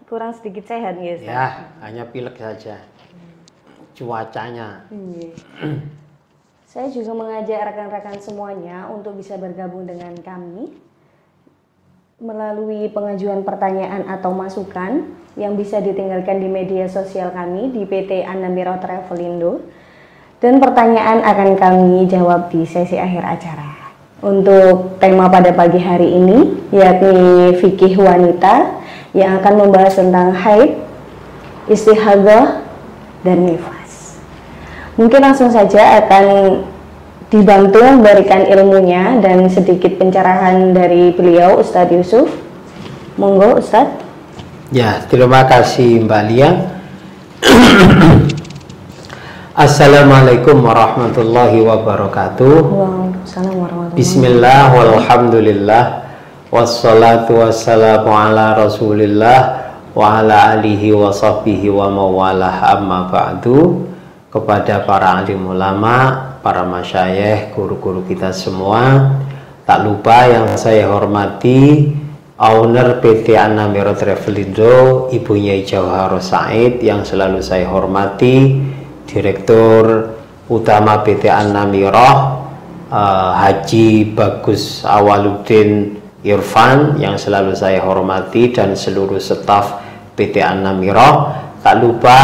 kurang sedikit sehat ya Ustaz? Ya, hanya pilek saja. Cuacanya. Saya juga mengajak rekan-rekan semuanya untuk bisa bergabung dengan kami melalui pengajuan pertanyaan atau masukan yang bisa ditinggalkan di media sosial kami di PT Anamiro Travelindo, dan pertanyaan akan kami jawab di sesi akhir acara. Untuk tema pada pagi hari ini yakni fikih wanita yang akan membahas tentang haid, istihadah, dan nifas. Mungkin langsung saja akan dibantu memberikan ilmunya dan sedikit pencerahan dari beliau, Ustadz Yusuf. Monggo Ustadz. Ya, terima kasih Mbak Lia. Assalamualaikum warahmatullahi wabarakatuh. Waalaikumsalam warahmatullahi wabarakatuh. Bismillah walhamdulillah wassalatu wassalamu ala rasulillah wa ala alihi wa sahbihi wa mawalah, amma ba'du. Kepada para alim ulama, para masyayikh, guru-guru kita semua, tak lupa yang saya hormati owner PT Anamiro Travelindo, Ibu Nyai Jauhar Said, yang selalu saya hormati, Direktur Utama PT Anamiro Haji Bagus Awaluddin Irfan, yang selalu saya hormati, dan seluruh staf PT Anamiro. Tak lupa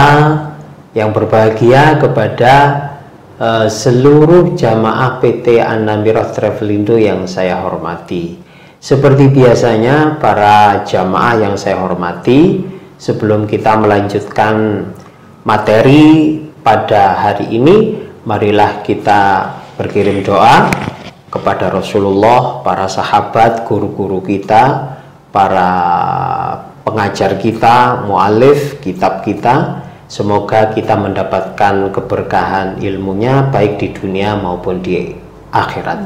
yang berbahagia kepada seluruh jamaah PT Anamiro Travelindo yang saya hormati. Seperti biasanya para jamaah yang saya hormati, sebelum kita melanjutkan materi pada hari ini, marilah kita berkirim doa kepada Rasulullah, para sahabat, guru-guru kita, para pengajar kita, mu'alif kitab kita. Semoga kita mendapatkan keberkahan ilmunya baik di dunia maupun di akhirat.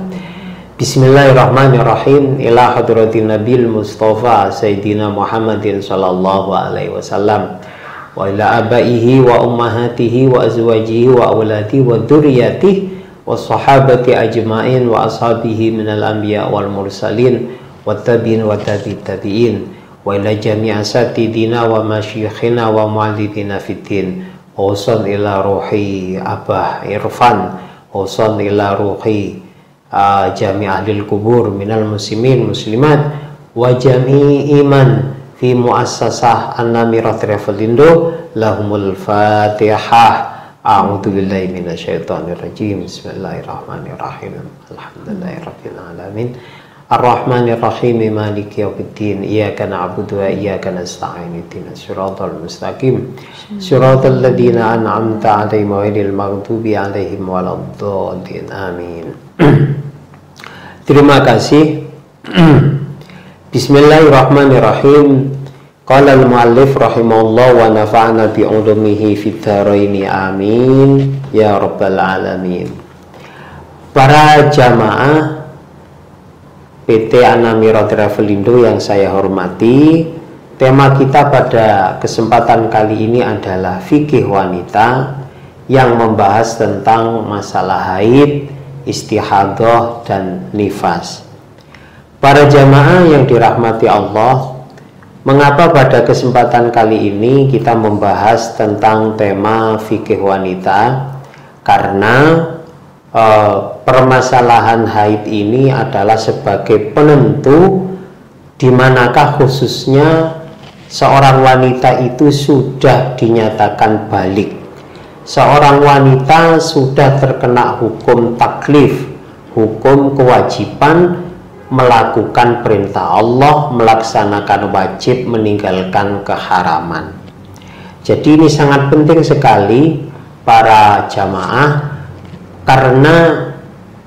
Bismillahirrahmanirrahim. Ila hadratin Nabil Mustafa Sayyidina Muhammadin sallallahu alaihi wasallam wa ila abaihi wa ummahatihi wa azwajihi wa awladihi wa dzurriyyatihi wa sahabati ajma'in wa ashabihi minal anbiya wal mursalin wa tabi'in wa tabi'in wa ila jami'a satidina wa masyikhina wa mu'allidina fiddin wa usul ila ruhi Abah Irfan wa usul ila ruhi jami' ahlil kubur minal muslimin muslimat wa jami' iman fi muassasah Anamiro Travelindo. Lahumul fatihah. A'udzu billahi minasyaitonir rajim. Bismillahirrahmanirrahim. Alhamdulillahirabbil alamin. Ar-Rahmanir Rahim. Maliki yaumiddin. Iyyaka na'budu wa iyyaka nasta'in. Ihdinas siratal mustaqim. Siratal ladzina an'amta 'alaihim ghairil maghdubi 'alaihim waladdallin. Amin. Terima kasih. Bismillahirrahmanirrahim. Qala al-muallif rahimahullah wa nafa'ana bi 'ulumihi fid dharain, amin ya rabbal alamin. Para jamaah PT Anamiro Travelindo yang saya hormati, tema kita pada kesempatan kali ini adalah fikih wanita yang membahas tentang masalah haid, istihadah, dan nifas. Para jamaah yang dirahmati Allah, mengapa pada kesempatan kali ini kita membahas tentang tema fikih wanita? Karena permasalahan haid ini adalah sebagai penentu di manakah khususnya seorang wanita itu sudah dinyatakan balik. Seorang wanita sudah terkena hukum taklif, hukum kewajiban melakukan perintah Allah, melaksanakan wajib, meninggalkan keharaman. Jadi ini sangat penting sekali para jamaah, karena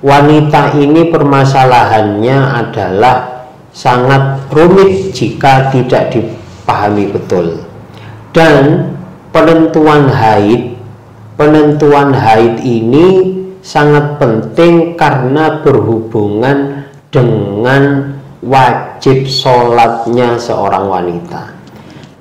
wanita ini permasalahannya adalah sangat rumit jika tidak dipahami betul. Dan penentuan haid ini sangat penting karena berhubungan dengan wajib sholatnya seorang wanita.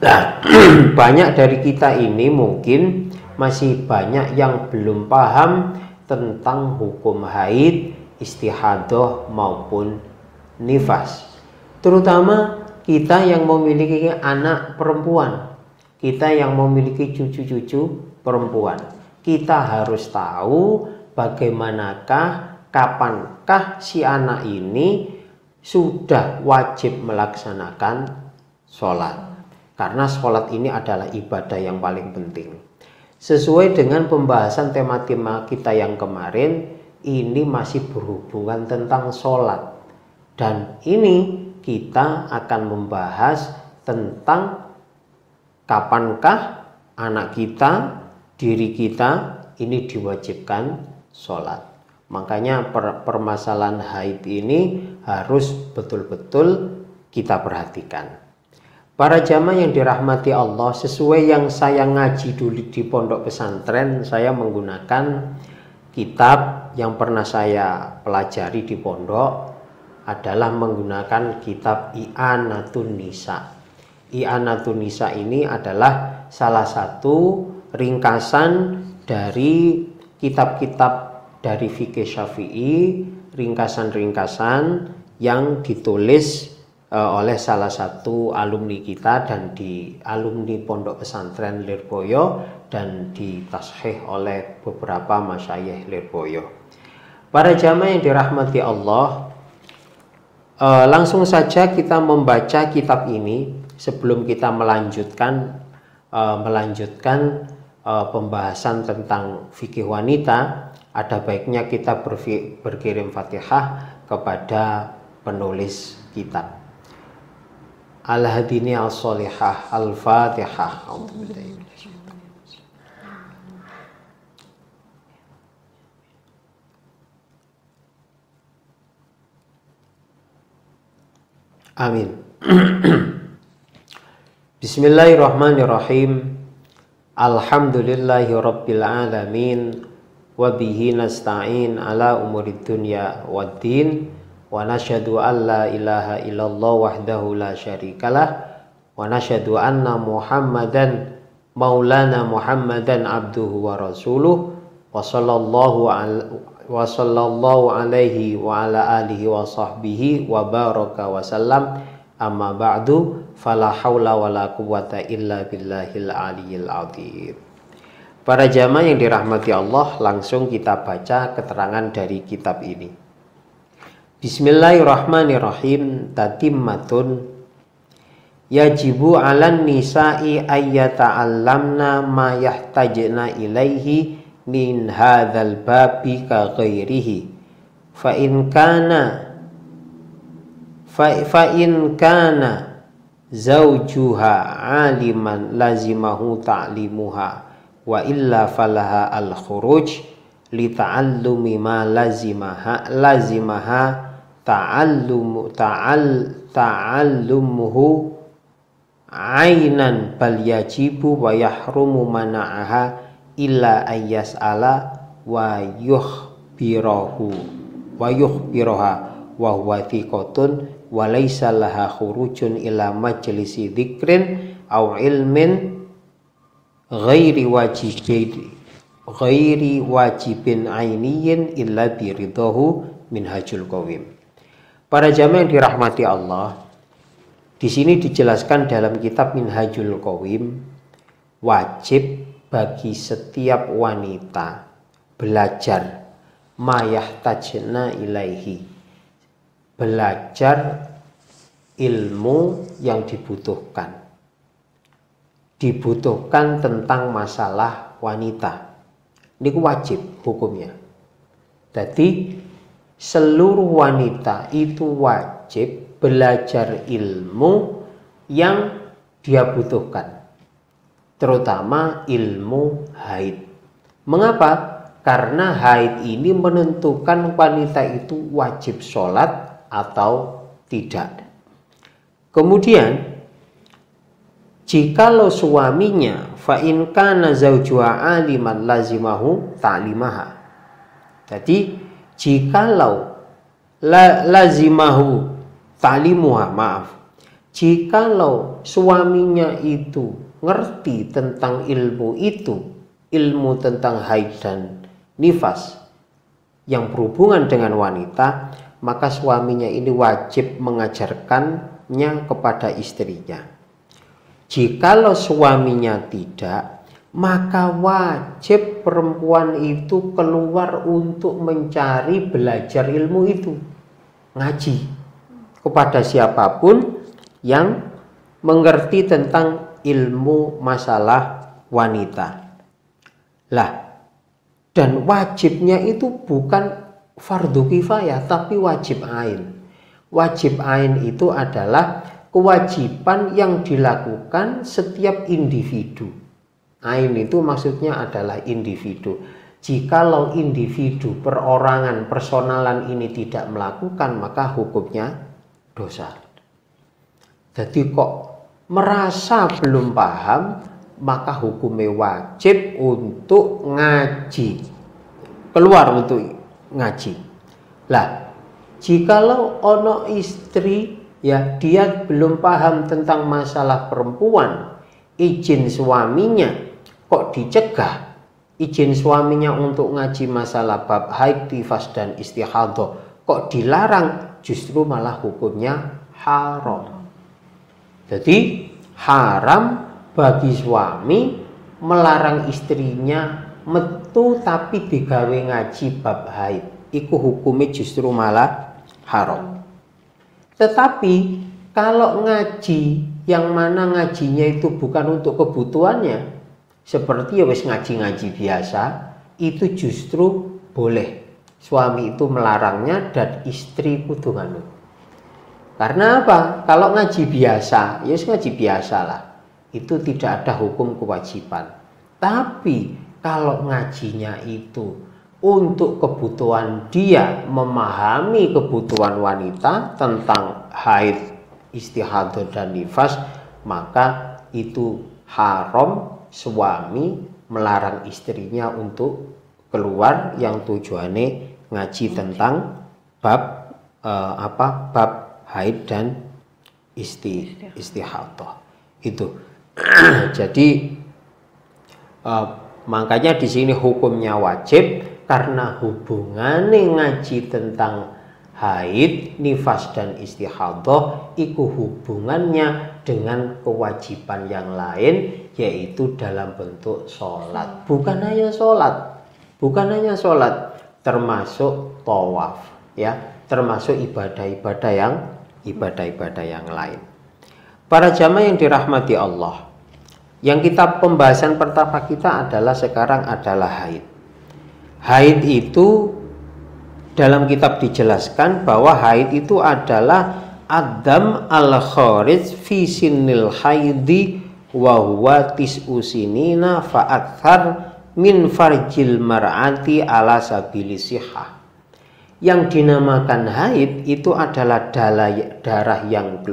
Nah, banyak dari kita ini mungkin masih banyak yang belum paham tentang hukum haid, istihadah maupun nifas. Terutama kita yang memiliki anak perempuan, kita yang memiliki cucu-cucu perempuan, kita harus tahu bagaimanakah, kapankah si anak ini sudah wajib melaksanakan sholat. Karena sholat ini adalah ibadah yang paling penting. Sesuai dengan pembahasan tema-tema kita yang kemarin, ini masih berhubungan tentang sholat. Dan ini kita akan membahas tentang kapankah anak kita, diri kita ini diwajibkan sholat. Makanya permasalahan haid ini harus betul-betul kita perhatikan. Para jamaah yang dirahmati Allah, sesuai yang saya ngaji dulu di pondok pesantren, saya menggunakan kitab yang pernah saya pelajari di pondok adalah menggunakan kitab I'anatun Nisa. I'anatun Nisa ini adalah salah satu ringkasan dari kitab-kitab dari fikih Syafi'i, ringkasan-ringkasan yang ditulis oleh salah satu alumni kita dan di alumni pondok pesantren Lirboyo dan ditashih oleh beberapa masyayikh Lirboyo. Para jamaah yang dirahmati Allah, langsung saja kita membaca kitab ini sebelum kita melanjutkan pembahasan tentang fikih wanita. Ada baiknya kita berkirim Fatihah kepada penulis kitab. Al-Hadini Al-Solihah Al-Fatihah. Amin. Bismillahirrahmanirrahim. Alhamdulillahi rabbil alamin. Wa bihi nasta'in ala umurid dunya waddin. Wa nashhadu an la ilaha illallah wahdahu la syarikalah. Wa nashhadu anna Muhammadan maulana Muhammadan abduhu wa rasuluh. Wa sallallahu alaihi wa ala alihi wa sahbihi wa baraka wa sallam. Amma ba'du, fala haula wala quwwata illa billahil aliyyil azim. Para jamaah yang dirahmati Allah, langsung kita baca keterangan dari kitab ini. Bismillahirrahmanirrahim. Tatimmatun. Yajibu 'alan nisa'i ayyata'allamna ma yahtajna ilaihi min hadzal babi ka ghairihi. Fa in kana zawjuha 'aliman lazimahu ta'limuha wa illa falaha al-khuruj li ta'allumi ma lazimaha ta'allumuhu ainan bal yajibu wa yahrumu mana'aha illa ayyas'ala wa yukhbiraha wa huwa thiqatun wa laysa laha khurujun ila majlisi dzikrin aw ilmin ghairi wajibin ainiyin illa biridahu minhajul qawim. Para jamaah yang dirahmati Allah, di sini dijelaskan dalam kitab Minhajul Qawim, wajib bagi setiap wanita belajar mayahtajna ilaihi, belajar ilmu yang dibutuhkan tentang masalah wanita. Ini wajib hukumnya. Jadi seluruh wanita itu wajib belajar ilmu yang dia butuhkan, terutama ilmu haid. Mengapa? Karena haid ini menentukan wanita itu wajib sholat atau tidak. Kemudian jikalau suaminya fa in kana zawjuha aliman lazimahu ta'limaha. Jadi jikalau lazimahu ta'limuha, jikalau suaminya itu ngerti tentang ilmu itu, ilmu tentang haid dan nifas yang berhubungan dengan wanita, maka suaminya ini wajib mengajarkan mahramnya kepada istrinya. Jikalau suaminya tidak, maka wajib perempuan itu keluar untuk mencari belajar ilmu itu, ngaji kepada siapapun yang mengerti tentang ilmu masalah wanita. Lah, dan wajibnya itu bukan fardu kifayah tapi wajib ain. Wajib ain itu adalah kewajiban yang dilakukan setiap individu. Ain itu maksudnya adalah individu. Jikalau individu, perorangan, personalan ini tidak melakukan, maka hukumnya dosa. Jadi kok merasa belum paham, maka hukumnya wajib untuk ngaji, keluar untuk ngaji. Lah, jikalau ono istri ya dia belum paham tentang masalah perempuan, izin suaminya kok dicegah, izin suaminya untuk ngaji masalah bab haid, nifas dan istihadah kok dilarang, justru malah hukumnya haram. Jadi haram bagi suami melarang istrinya metu tapi digawe ngaji bab haid, iku hukumnya justru malah haram. Tetapi kalau ngaji yang mana ngajinya itu bukan untuk kebutuhannya, seperti ya wis ngaji-ngaji biasa, itu justru boleh. Suami itu melarangnya dan istri kudu nganut. Karena apa? Kalau ngaji biasa, ya ngaji biasa lah. Itu tidak ada hukum kewajiban. Tapi kalau ngajinya itu untuk kebutuhan dia memahami kebutuhan wanita tentang haid, istihadah dan nifas, maka itu haram suami melarang istrinya untuk keluar yang tujuannya ngaji tentang bab bab haid dan istihadah itu. Jadi makanya di sini hukumnya wajib karena hubungannya ngaji tentang haid, nifas dan istihadah iku hubungannya dengan kewajiban yang lain, yaitu dalam bentuk sholat. Bukan hanya sholat, termasuk tawaf, ya, termasuk ibadah-ibadah yang lain. Para jamaah yang dirahmati Allah, yang pembahasan pertama kita adalah sekarang adalah haid. Haid itu dalam kitab dijelaskan bahwa haid itu adalah adam al-kharij fi sinnil haidi wa huwa tis'u sinina fa akthar min farjil mar'ati ala sabili sihah. Yang dinamakan haid itu adalah darah yang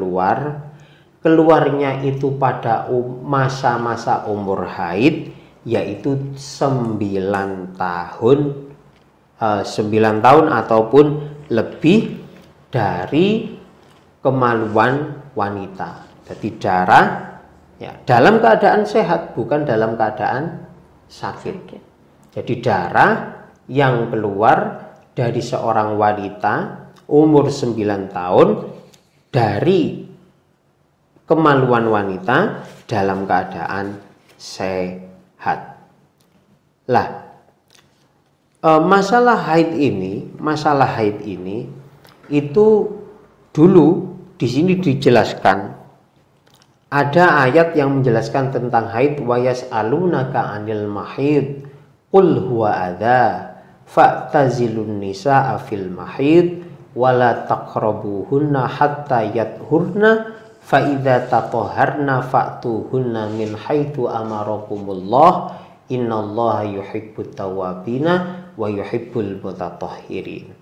keluarnya itu pada masa-masa umur haid, yaitu 9 tahun ataupun lebih dari kemaluan wanita. Jadi darah ya, dalam keadaan sehat, bukan dalam keadaan sakit. Jadi darah yang keluar dari seorang wanita umur 9 tahun dari kemaluan wanita dalam keadaan sehat. Lah, masalah haid ini itu dulu di sini dijelaskan, ada ayat yang menjelaskan tentang haid, wa yas'alunaka 'anil mahid qul huwa adza fa'tazilun nisaa fil mahid wala taqrabuhunna hatta yathurna fa idza tatahharna fa'tuhunna min haitsu amarakumullah innallaha yuhibbut tawwabina wa yuhibbul mutatahhirin.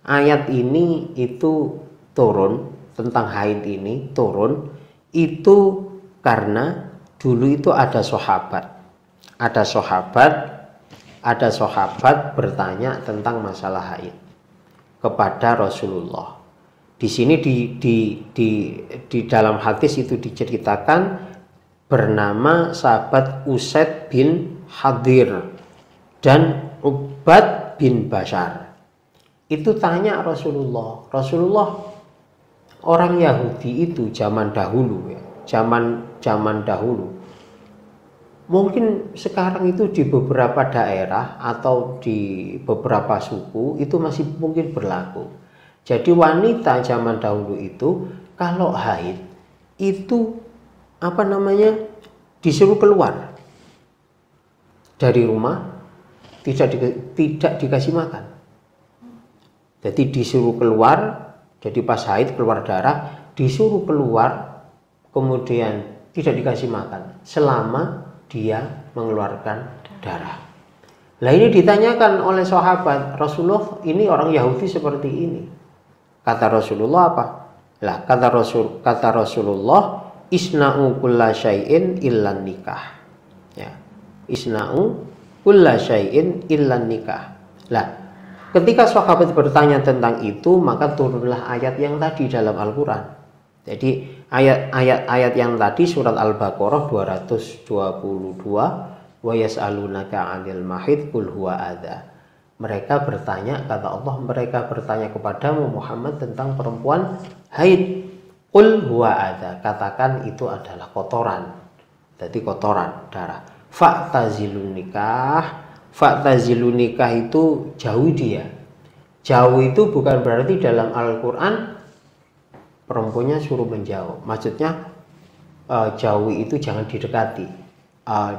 Ayat ini itu turun tentang haid ini itu karena dulu itu ada sahabat bertanya tentang masalah haid kepada Rasulullah. Di sini di dalam hadis itu diceritakan bernama sahabat Usaid bin Hadir dan Ubad bin Bashar. Itu tanya Rasulullah, orang Yahudi itu zaman dahulu ya, zaman dahulu. Mungkin sekarang itu di beberapa daerah atau di beberapa suku itu masih mungkin berlaku. Jadi wanita zaman dahulu itu kalau haid itu disuruh keluar dari rumah, tidak dikasih makan. Jadi disuruh keluar, jadi pas haid keluar darah, disuruh keluar, kemudian tidak dikasih makan selama dia mengeluarkan darah. Nah ini ditanyakan oleh sahabat, Rasulullah ini orang Yahudi seperti ini. Kata Rasulullah apa? Lah kata Rasulullah, isna'u kulla syai'in illan nikah. Ya. Isna'u kulla syai'in illan nikah. Lah, ketika sahabat bertanya tentang itu, maka turunlah ayat yang tadi dalam Al-Qur'an. Jadi ayat yang tadi surat Al-Baqarah 222, wa yas'alunaka 'anil mahid qul huwa adza. Mereka bertanya, kata Allah, mereka bertanya kepadamu Muhammad tentang perempuan haid. Qul huwa adza, katakan itu adalah kotoran. Jadi kotoran, darah. Fa'tazilun nikah itu jauhi dia. Jauh itu bukan berarti dalam Al-Qur'an perempuannya suruh menjauh. Maksudnya jauhi itu jangan didekati.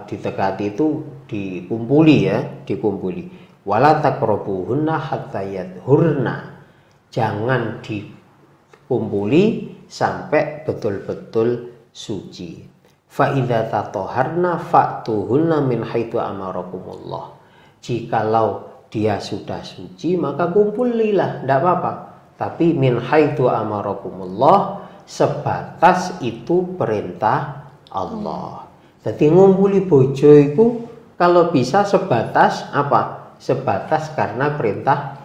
Didekati itu dikumpuli ya, dikumpuli. Wala taqrabuhunna hatta yadhurna. Jangan dikumpuli sampai betul-betul suci. Fa idza tatoharna fa'tuhunna min haitsu amarakumullah. Jikalau dia sudah suci maka kumpulilah, tidak apa-apa. Tapi min haitsu amarakumullah, sebatas itu perintah Allah. Jadi ngumpuli bojo itu kalau bisa sebatas apa? Sebatas karena perintah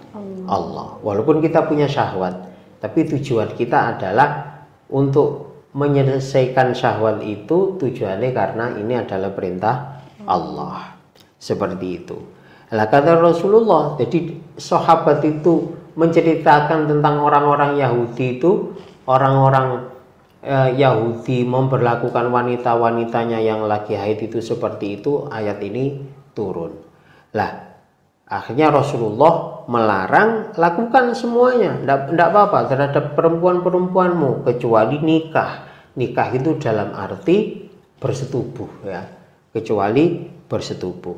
Allah. Walaupun kita punya syahwat, tapi tujuan kita adalah untuk menyelesaikan syahwat itu, tujuannya karena ini adalah perintah Allah. Seperti itu. Lah kata Rasulullah, jadi sahabat itu menceritakan tentang orang-orang Yahudi itu, orang-orang Yahudi memperlakukan wanita-wanitanya yang lagi haid itu seperti itu, ayat ini turun. Lah akhirnya Rasulullah melarang, lakukan semuanya, tidak apa-apa terhadap perempuan-perempuanmu kecuali nikah. Nikah itu dalam arti bersetubuh ya, kecuali bersetubuh.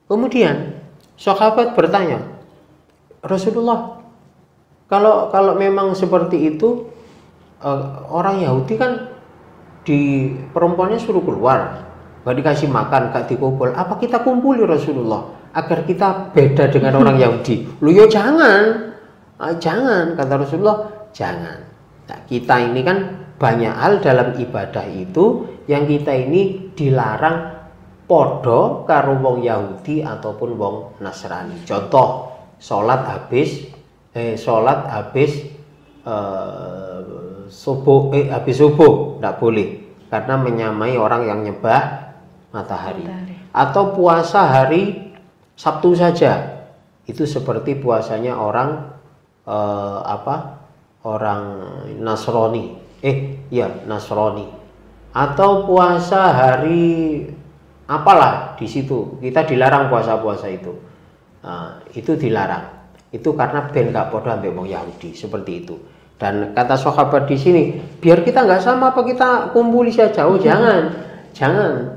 Kemudian sahabat bertanya, Rasulullah, kalau memang seperti itu, orang Yahudi kan di perempuannya suruh keluar, gak dikasih makan, gak dikumpul, apa kita kumpuli Rasulullah agar kita beda dengan orang Yahudi? Lu yo jangan, kata Rasulullah, jangan. Nah, kita ini kan banyak hal dalam ibadah itu yang kita ini dilarang podo karo wong Yahudi ataupun wong Nasrani. Contoh, sholat habis subuh tidak boleh karena menyamai orang yang nyembah matahari. Atau puasa hari Sabtu saja, itu seperti puasanya orang orang Nasrani, Nasrani. Atau puasa hari apalah, di situ kita dilarang puasa itu. Nah, itu dilarang. Itu karena ben gak podo ambek wong Yahudi, seperti itu. Dan kata sahabat di sini, biar kita nggak sama apa kita kumpuli saja. Oh jangan.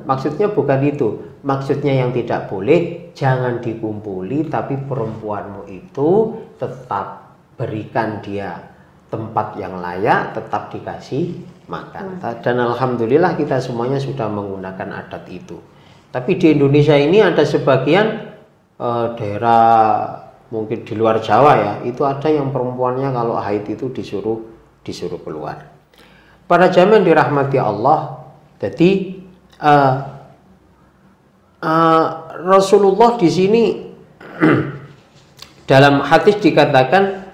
Maksudnya bukan itu. Maksudnya yang tidak boleh, jangan dikumpuli, tapi perempuanmu itu tetap berikan dia tempat yang layak, tetap dikasih makan. Dan alhamdulillah kita semuanya sudah menggunakan adat itu. Tapi di Indonesia ini ada sebagian daerah mungkin di luar Jawa ya, itu ada yang perempuannya kalau haid itu disuruh keluar. Para jamaah dirahmati Allah, jadi Rasulullah di sini dalam hadis dikatakan,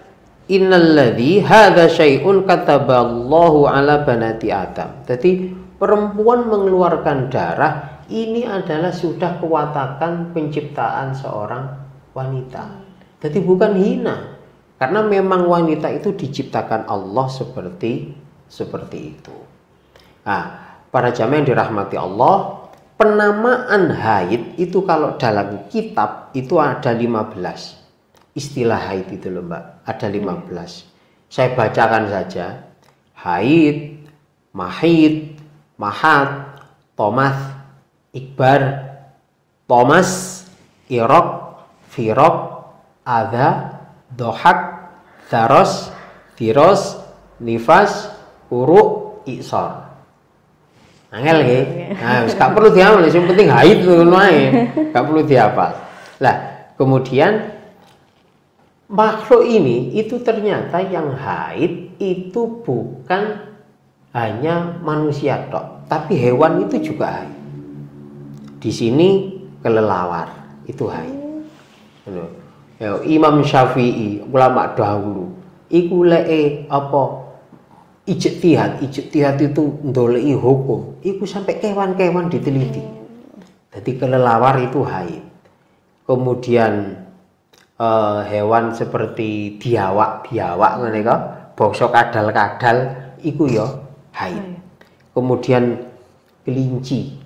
innalladzi hadza syai'un kataballahu ala banati Adam. Jadi perempuan mengeluarkan darah ini adalah sudah kewatakan penciptaan seorang wanita. Jadi bukan hina. Karena memang wanita itu diciptakan Allah seperti itu. Nah, para jamaah yang dirahmati Allah, penamaan haid itu kalau dalam kitab itu ada 15. Istilah haid itu loh Mbak, ada 15. Saya bacakan saja. Haid, mahid, mahat, tomas, ikbar, tomas, irok, firok, adha, dohak, daros, tiros, nifas, uruk, iksor. Angel nggih. Nah, gak perlu dihafal, yang penting haid ngono ae. Gak perlu dihafal. Lah, kemudian makhluk ini itu ternyata yang haid itu bukan hanya manusia tok, tapi hewan itu juga haid. Di sini kelelawar itu haid. Ya, Imam Syafi'i, ulama dahulu, iku leke apa ijtihad itu ndoleki hukum, iku sampai kewan-kewan diteliti. Jadi kelelawar itu haid. Kemudian hewan seperti biawak ngene kok, bangsa kadal-kadal iku ya haid. Kemudian kelinci.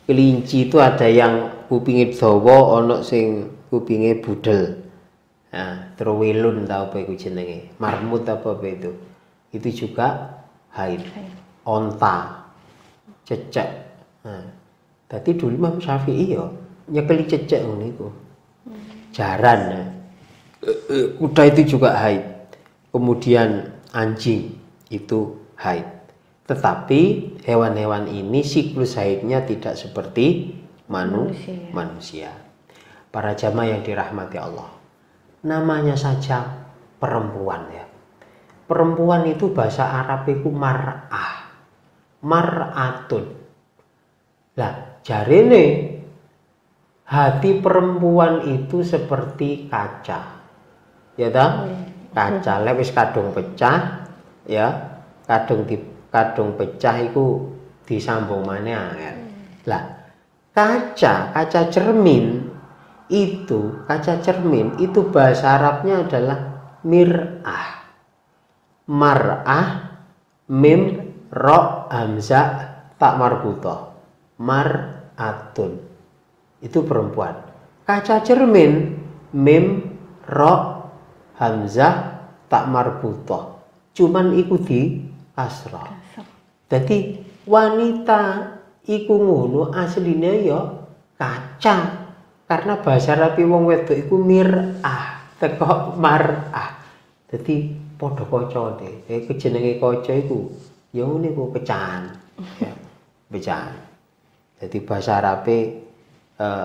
Kelinci itu ada yang kupinge dawa, ana sing kupinge budel. Nah, trowelun tau apa iku jenenge? Marmut apa itu? Itu juga haid. Onta, cecek. Nah, tadi dulu Imam Syafi'i ya nyekeli cecek ngono iku. Jaran. Kuda itu juga haid. Kemudian anjing itu haid. Tetapi hewan-hewan ini siklus haidnya tidak seperti manusia. Para jamaah yang dirahmati Allah, namanya saja perempuan ya. Perempuan itu bahasa Arab itu mar'ah, mar'atun. Lah jarine hati perempuan itu seperti kaca, ya toh? Kaca lewis kadung pecah, ya kadung pecah itu disambung mana angel. Lah kaca cermin itu bahasa Arabnya adalah mir'ah. Mar'ah mim ro hamzah tak marbutoh, mar'atun itu perempuan. Kaca cermin mim ro hamzah tak marbutoh, cuman ikuti kasrah. Jadi wanita iku ngono aslinya ya kaca, karena bahasa Arab wong wedok iku mir'ah teko mar'ah. Jadi padha kaca deh. Jenenge kaca iku ya ngene iku pecahan. Ya, pecahan. Jadi bahasa Arab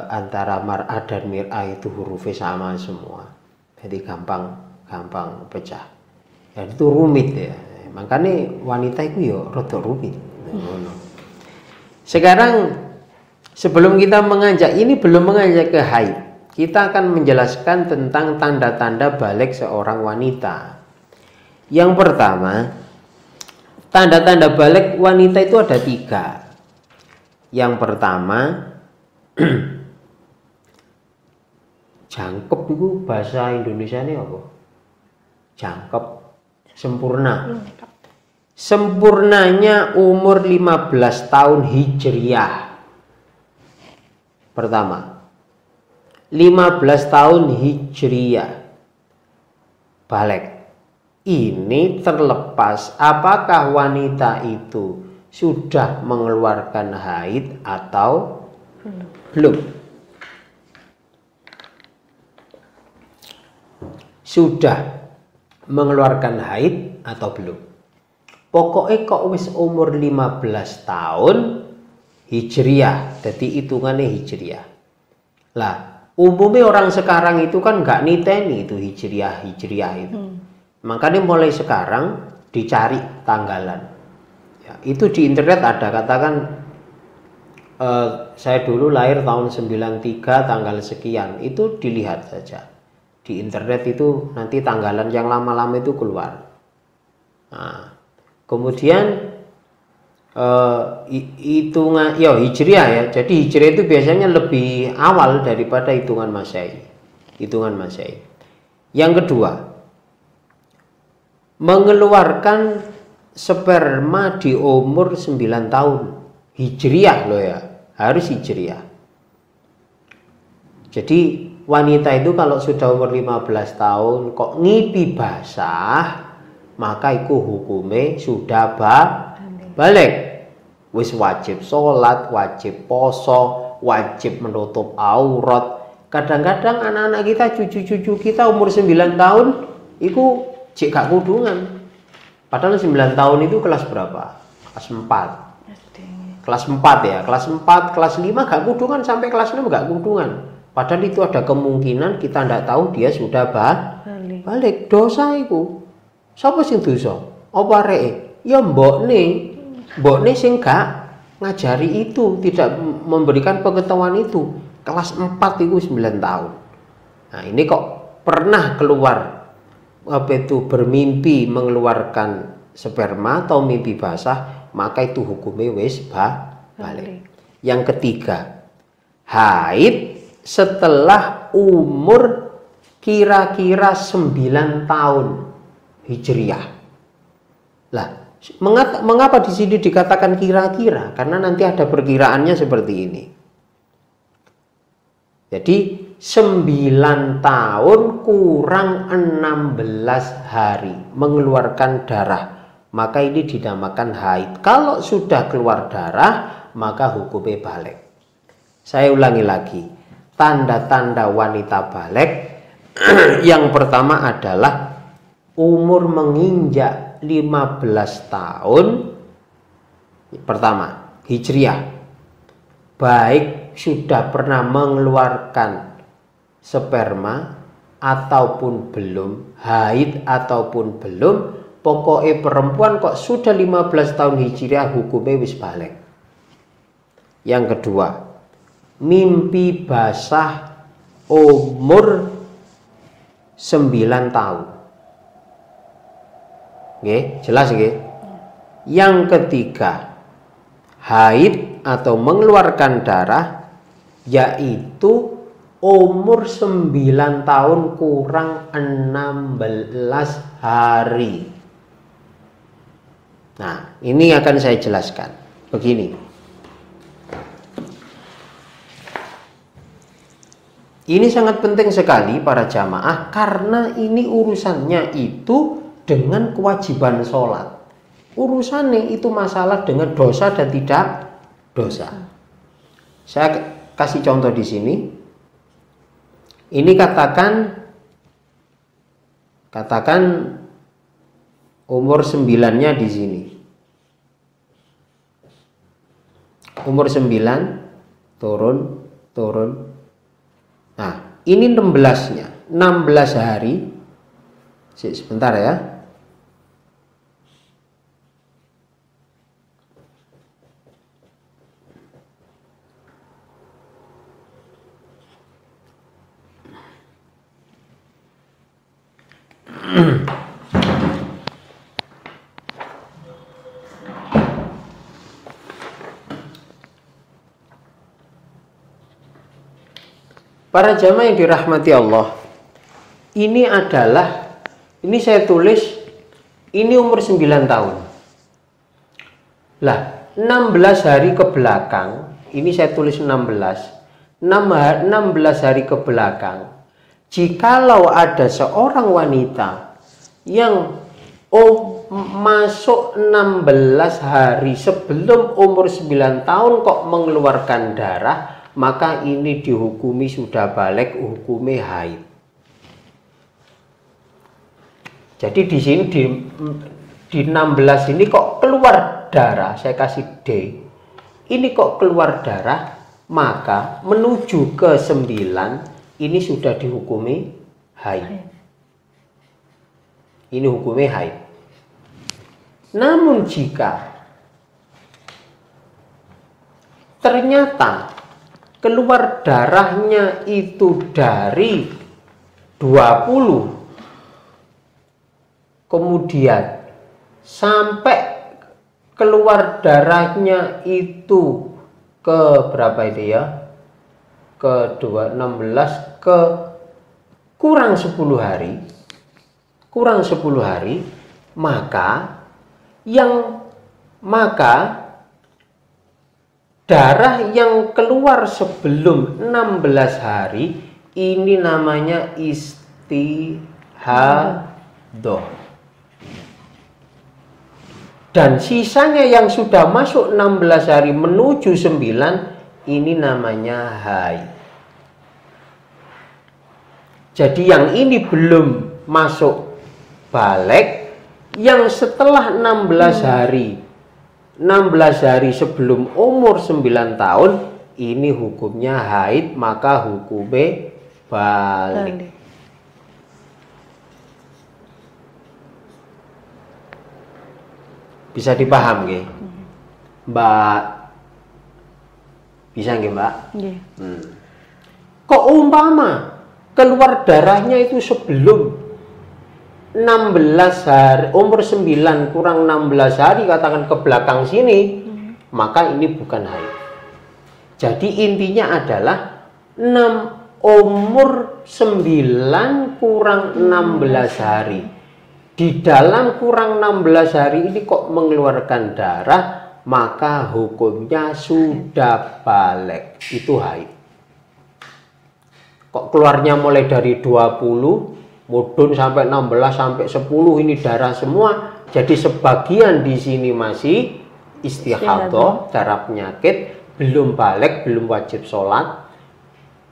antara mar'ah dan mir'ah itu hurufnya sama semua. Jadi gampang pecah. Ya, itu rumit ya. Makanya wanita itu ya rada rumit. Sekarang sebelum kita belum mengajak ke haid, kita akan menjelaskan tentang tanda-tanda balik seorang wanita. Yang pertama, tanda-tanda balik wanita itu ada 3. Yang pertama, jangkep itu bahasa Indonesia ini apa? Jangkep, sempurna. Sempurnanya umur 15 tahun Hijriah. Pertama, 15 tahun Hijriah balik. Ini terlepas apakah wanita itu sudah mengeluarkan haid atau belum. Sudah mengeluarkan haid atau belum. Pokoknya kok wis umur 15 tahun Hijriah, jadi hitungannya Hijriah. Lah, umumnya orang sekarang itu kan nggak niteni itu Hijriah itu. Makanya mulai sekarang dicari tanggalan. Ya, itu di internet ada, katakan saya dulu lahir tahun 93 tanggal sekian, itu dilihat saja. Di internet itu nanti tanggalan yang lama-lama itu keluar. Nah, kemudian hitungan ya Hijriah ya. Jadi Hijriah itu biasanya lebih awal daripada hitungan Masehi. Yang kedua, mengeluarkan sperma di umur 9 tahun. Hijriah loh ya, harus hijriah. Jadi wanita itu kalau sudah umur 15 tahun kok ngipi basah, maka itu hukumnya sudah balik. Wis wajib sholat, wajib poso, wajib menutup aurat. Kadang-kadang anak-anak kita, cucu-cucu kita umur 9 tahun itu cek gak kudungan. Padahal 9 tahun itu kelas berapa? Kelas 4. Kelas 4 ya, kelas 4, kelas 5 gak kudungan, sampai kelas 6 gak kudungan. Padahal itu ada kemungkinan kita tidak tahu dia sudah balik. Dosa itu. Siapa sing dosa? Apa reke? Ya mbokne sing gak ngajari itu, tidak memberikan pengetahuan itu. Kelas 4 itu 9 tahun. Nah, ini kok pernah keluar bermimpi mengeluarkan sperma atau mimpi basah, maka itu hukumnya wis balik. Yang ketiga, haid setelah umur kira-kira 9 tahun hijriah. Lah, mengapa di sini dikatakan kira-kira? Karena nanti ada perkiraannya seperti ini. Jadi 9 tahun kurang 16 hari mengeluarkan darah, maka ini dinamakan haid. Kalau sudah keluar darah, maka hukumnya balik. Saya ulangi lagi. Tanda-tanda wanita balik yang pertama adalah umur menginjak 15 tahun. Pertama, hijriah. Baik sudah pernah mengeluarkan sperma ataupun belum, haid ataupun belum, pokoknya perempuan kok sudah 15 tahun hijriah hukumnya wis balik. Yang kedua, mimpi basah umur 9 tahun. Oke, jelas nggih? Yang ketiga, haid atau mengeluarkan darah, yaitu umur 9 tahun kurang 16 hari. Nah, ini akan saya jelaskan. Begini. Ini sangat penting sekali para jamaah, karena ini urusannya itu dengan kewajiban sholat. Urusannya itu masalah dengan dosa dan tidak dosa. Saya kasih contoh di sini. Ini katakan umur 9-nya di sini. Umur 9 turun. Nah, ini 16-nya, 16 hari. Sebentar ya. Para jamaah yang dirahmati Allah, ini saya tulis, ini umur 9 tahun. Lah, 16 hari ke belakang, ini saya tulis 16 hari ke belakang, jikalau ada seorang wanita yang masuk 16 hari sebelum umur 9 tahun kok mengeluarkan darah, maka ini dihukumi sudah balik, hukumnya haid. Jadi di sini di 16 ini kok keluar darah, saya kasih D. Ini kok keluar darah, maka menuju ke 9 ini sudah dihukumi haid. Ini hukumnya haid. Namun jika ternyata keluar darahnya itu dari 20, kemudian sampai keluar darahnya itu ke berapa itu ya? Ke 16, kurang 10 hari. Maka darah yang keluar sebelum 16 hari ini namanya istihadah. Dan sisanya yang sudah masuk 16 hari menuju 9 ini namanya haid. Jadi yang ini belum masuk balik, yang setelah 16 hari 16 hari sebelum umur 9 tahun ini hukumnya haid, maka hukumnya balik. Bisa dipaham nggih? Mbak? Bisa nggih, Mbak? Nggih. Kok umpama keluar darahnya itu sebelum 16 hari, umur 9 kurang 16 hari, katakan ke belakang sini, maka ini bukan haid. Jadi intinya adalah umur 9 kurang 16 hari. Di dalam kurang 16 hari ini kok mengeluarkan darah, maka hukumnya sudah balik. Itu haid. Kok keluarnya mulai dari 20, mudun sampai 16 sampai 10 ini darah semua. Jadi sebagian di sini masih istihadah, darah penyakit, belum balik, belum wajib sholat.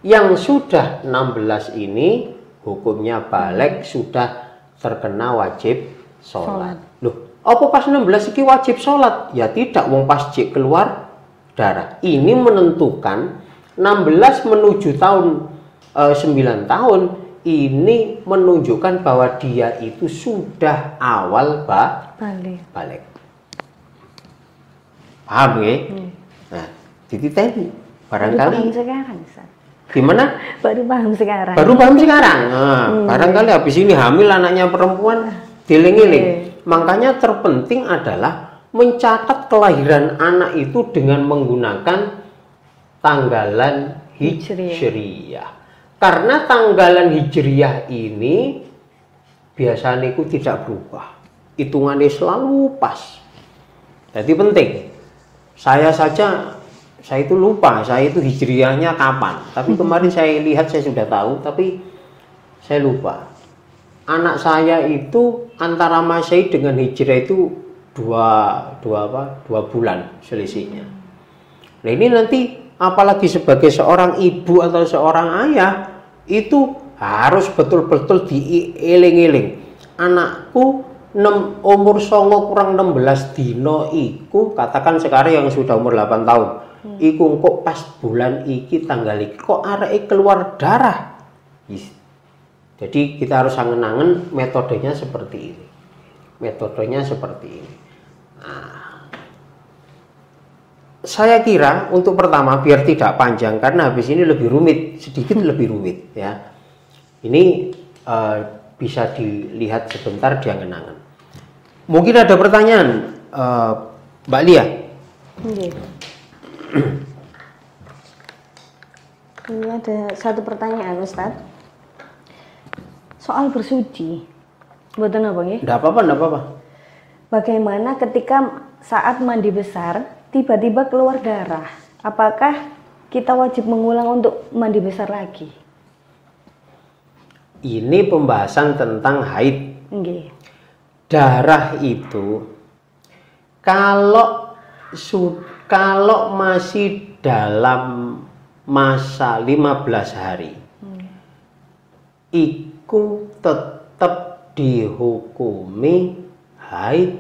Yang sudah 16 ini hukumnya balik, sudah terkena wajib sholat. Loh, apa pas 16 ini wajib sholat? Ya tidak, wong pas jik keluar darah. Ini menentukan 16 menuju tahun 9 tahun ini menunjukkan bahwa dia itu sudah awal balik. Paham ya? Nah, dititeni barangkali. Baru paham sekarang, Ustaz. Gimana? Baru paham sekarang. Baru paham sekarang. Nah, barangkali habis ini hamil anaknya perempuan, dieling-eling. Makanya terpenting adalah mencatat kelahiran anak itu dengan menggunakan tanggalan hijriyah. Karena tanggalan hijriyah ini biasanya itu tidak berubah. Hitungannya selalu pas. Jadi penting. Saya itu lupa, saya itu hijriyahnya kapan. Tapi kemarin saya lihat, saya sudah tahu, tapi saya lupa. Anak saya itu antara Masehi dengan hijriyah itu dua bulan selisihnya. Nah ini nanti apalagi sebagai seorang ibu atau seorang ayah itu harus betul-betul dieling-eling. Anakku umur 9 kurang 16 dino iku, katakan sekarang yang sudah umur 8 tahun. Iku kok pas bulan iki tanggal iki kok arek keluar darah. Jadi kita harus angen-angen metodenya seperti ini. Nah, saya kira untuk pertama biar tidak panjang karena habis ini sedikit lebih rumit ya. Ini bisa dilihat sebentar di angen-angen. Mungkin ada pertanyaan, Mbak Lia? Ini ada satu pertanyaan, Ustadz. Soal bersuci. Mboten apa nggih? Enggak apa-apa. Bagaimana ketika saat mandi besar tiba-tiba keluar darah? Apakah kita wajib mengulang untuk mandi besar lagi? Ini pembahasan tentang haid. Nggih. Darah itu kalau masih dalam masa 15 hari iku tetap dihukumi haid.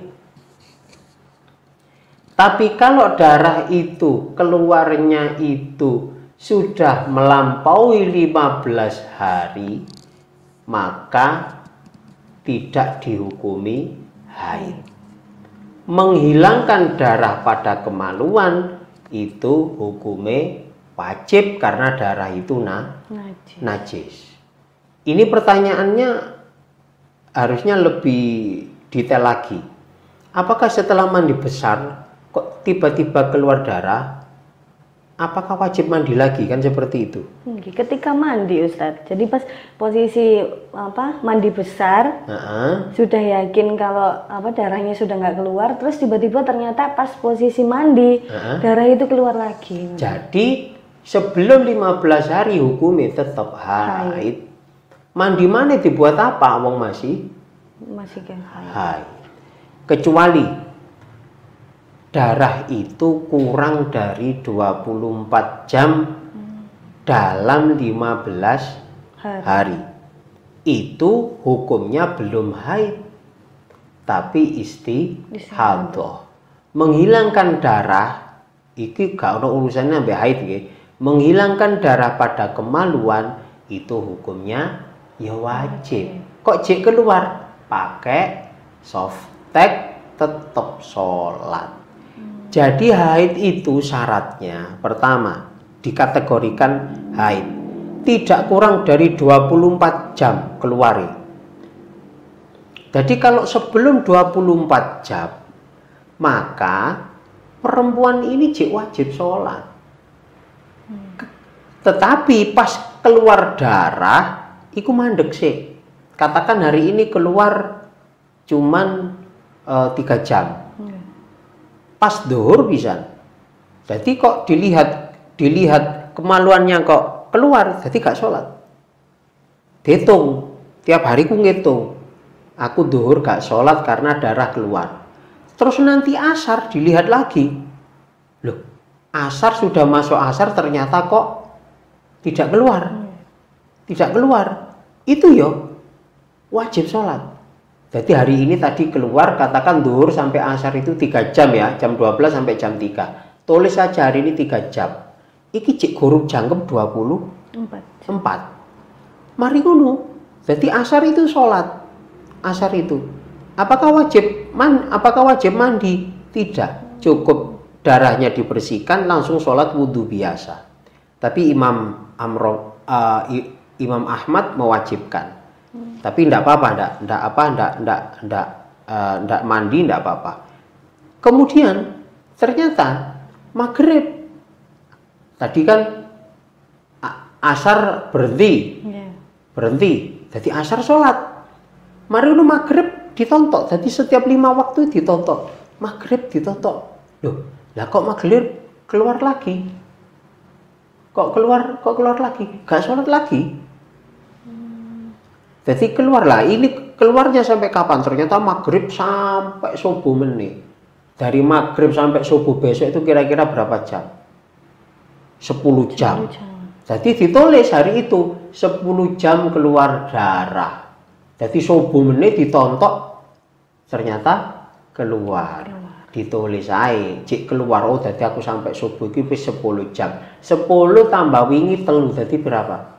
Tapi kalau darah itu keluarnya itu sudah melampaui 15 hari maka tidak dihukumi haid. Menghilangkan darah pada kemaluan itu hukumnya wajib karena darah itu najis. Ini pertanyaannya harusnya lebih detail lagi. Apakah setelah mandi besar kok tiba-tiba keluar darah? apakah wajib mandi lagi, kan seperti itu. Ketika mandi Ustadz, jadi pas posisi mandi besar, sudah yakin kalau darahnya sudah nggak keluar, terus tiba-tiba ternyata pas posisi mandi darah itu keluar lagi. Jadi sebelum 15 hari hukumnya tetap haid. Mandi mana dibuat apa? Wong masih kan haid. Kecuali darah itu kurang dari 24 jam dalam 15 hari. Itu hukumnya belum haid, tapi istihadah. Menghilangkan darah iki gak ada urusannya sampai haid ya. Menghilangkan darah pada kemaluan itu hukumnya ya wajib. Kok jek keluar pakai softtek tetap sholat. Jadi haid itu syaratnya pertama dikategorikan haid tidak kurang dari 24 jam keluar. Jadi kalau sebelum 24 jam maka perempuan ini wajib sholat. Tetapi pas keluar darah iku mandek sih. Katakan hari ini keluar cuman 3 jam. Pas zuhur bisa. Jadi kok dilihat kemaluannya kok keluar, jadi gak sholat. Dihitung, tiap hari ku ngitung. Aku zuhur gak sholat karena darah keluar. Terus nanti asar dilihat lagi. Loh, asar sudah masuk asar ternyata kok tidak keluar. Tidak keluar. Itu yo wajib sholat. Jadi hari ini tadi keluar, katakan zuhur sampai asar itu 3 jam ya, jam 12 sampai jam 3. Tulis saja hari ini 3 jam. Iki cik gurub jangkep 24. Mari kuno. Jadi asar itu sholat. Asar itu. Apakah wajib mandi? Tidak. Cukup darahnya dibersihkan langsung sholat wudhu biasa. Tapi Imam Ahmad mewajibkan. Tapi tidak apa-apa, tidak mandi, tidak apa-apa. Kemudian ternyata maghrib, tadi kan asar berhenti, jadi asar sholat. Mari lu maghrib ditontok, jadi setiap 5 waktu ditontok, maghrib ditontok. Loh, lah kok maghrib keluar lagi? Kok keluar lagi? Gak sholat lagi? Jadi keluarlah, ini keluarnya sampai kapan? Ternyata maghrib sampai subuh menit. Dari maghrib sampai subuh besok itu kira-kira berapa jam? 10 jam. Jadi ditulis hari itu 10 jam keluar darah. Jadi subuh menit ditontok, ternyata keluar. Ditulis aja, cik keluar. Oh, jadi aku sampai subuh itu 10 jam. 10 tambah wingi telu, jadi berapa?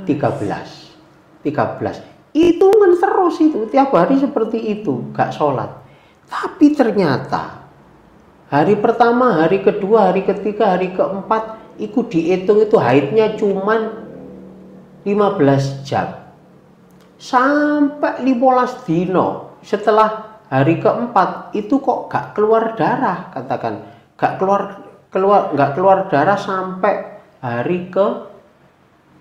13. Itu kan terus itu tiap hari seperti itu, gak sholat. Tapi ternyata hari pertama, hari kedua, hari ketiga, hari keempat itu dihitung itu haidnya cuman 15 jam sampai 15 dino. Setelah hari keempat itu kok gak keluar darah, katakan gak keluar darah sampai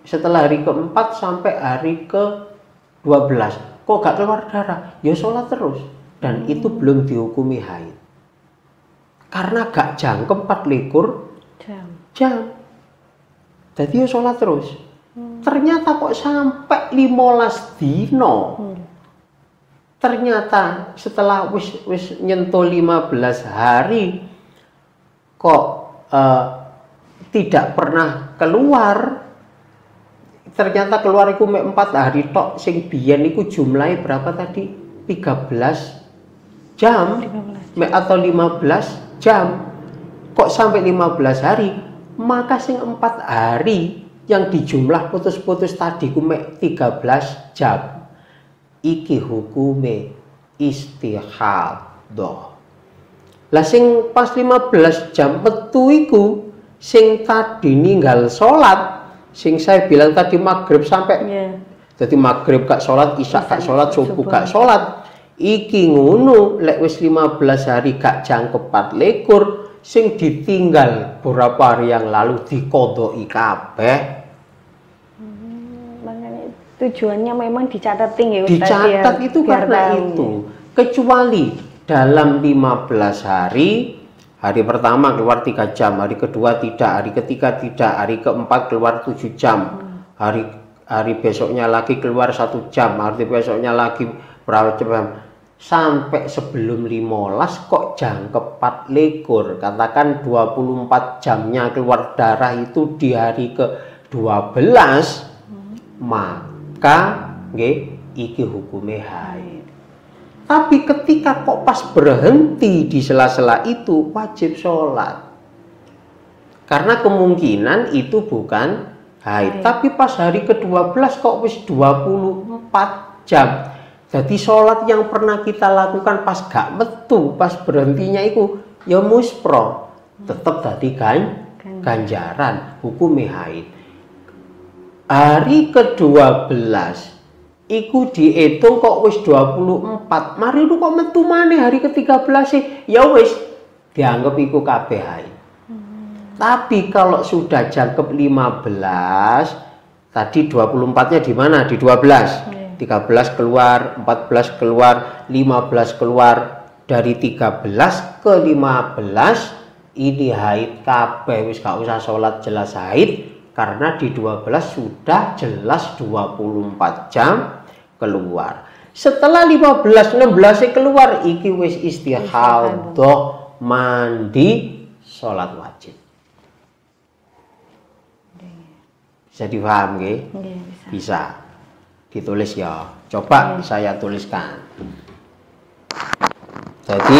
setelah hari keempat sampai hari ke-12 kok gak keluar darah, ya sholat terus. Dan itu belum dihukumi haid karena gak jangkep 24 jam. Jadi ya sholat terus. Ternyata kok sampai 15 dino. Ternyata setelah wis nyentuh 15 hari kok tidak pernah keluar. Ternyata keluar iku mek 4 hari tok, sing biyen iku jumlahe berapa tadi? 13 jam atau 15 jam. Kok sampai 15 hari? Maka sing 4 hari yang dijumlah putus-putus tadi ku mek 13 jam. Iki hukume istihadah. Lah sing pas 15 jam metu iku sing tadi ninggal sholat, sing saya bilang tadi maghrib sampai jadi maghrib gak sholat, isya gak sholat, subuh gak sholat. Iki ngono lek wis 15 hari gak jangkep 24, sing ditinggal beberapa hari yang lalu dikodoi kabeh. Makanya tujuannya memang dicatetin ya Ustaz, Dicatat biar, itu biar karena tahu. itu. Kecuali dalam 15 hari, hari pertama keluar 3 jam, hari kedua tidak, hari ketiga tidak, hari keempat keluar 7 jam, hari besoknya lagi keluar 1 jam, hari besoknya lagi berapa jam, sampai sebelum 15 kok jangkep 4 likur. Katakan 24 jamnya keluar darah itu di hari ke-12, maka nggih iki hukume haid. Tapi ketika kok pas berhenti di sela-sela itu wajib sholat. Karena kemungkinan itu bukan haid. Tapi pas hari ke-12 kok wis 24 jam. Jadi sholat yang pernah kita lakukan pas gak metu, pas berhentinya itu ya muspro. Tetap tadi ganjaran hukume haid. Hari ke-12 iku dihitung kok wis 24. Mari lu kok metu maneh hari ke-13 sih. Ya wis dianggap iku kabeh haid. Tapi kalau sudah jangkep 15, tadi 24-nya di mana? Di 12. 13 keluar, 14 keluar, 15 keluar. Dari 13 ke 15 ini haid kabeh, wis gak usah sholat jelas haid. Karena di 12 sudah jelas 24 jam keluar. Setelah 15 16 keluar iki wis istihadah, mandi, sholat wajib. Bisa dipaham nggih? Bisa. Ditulis ya. Coba saya tuliskan. Jadi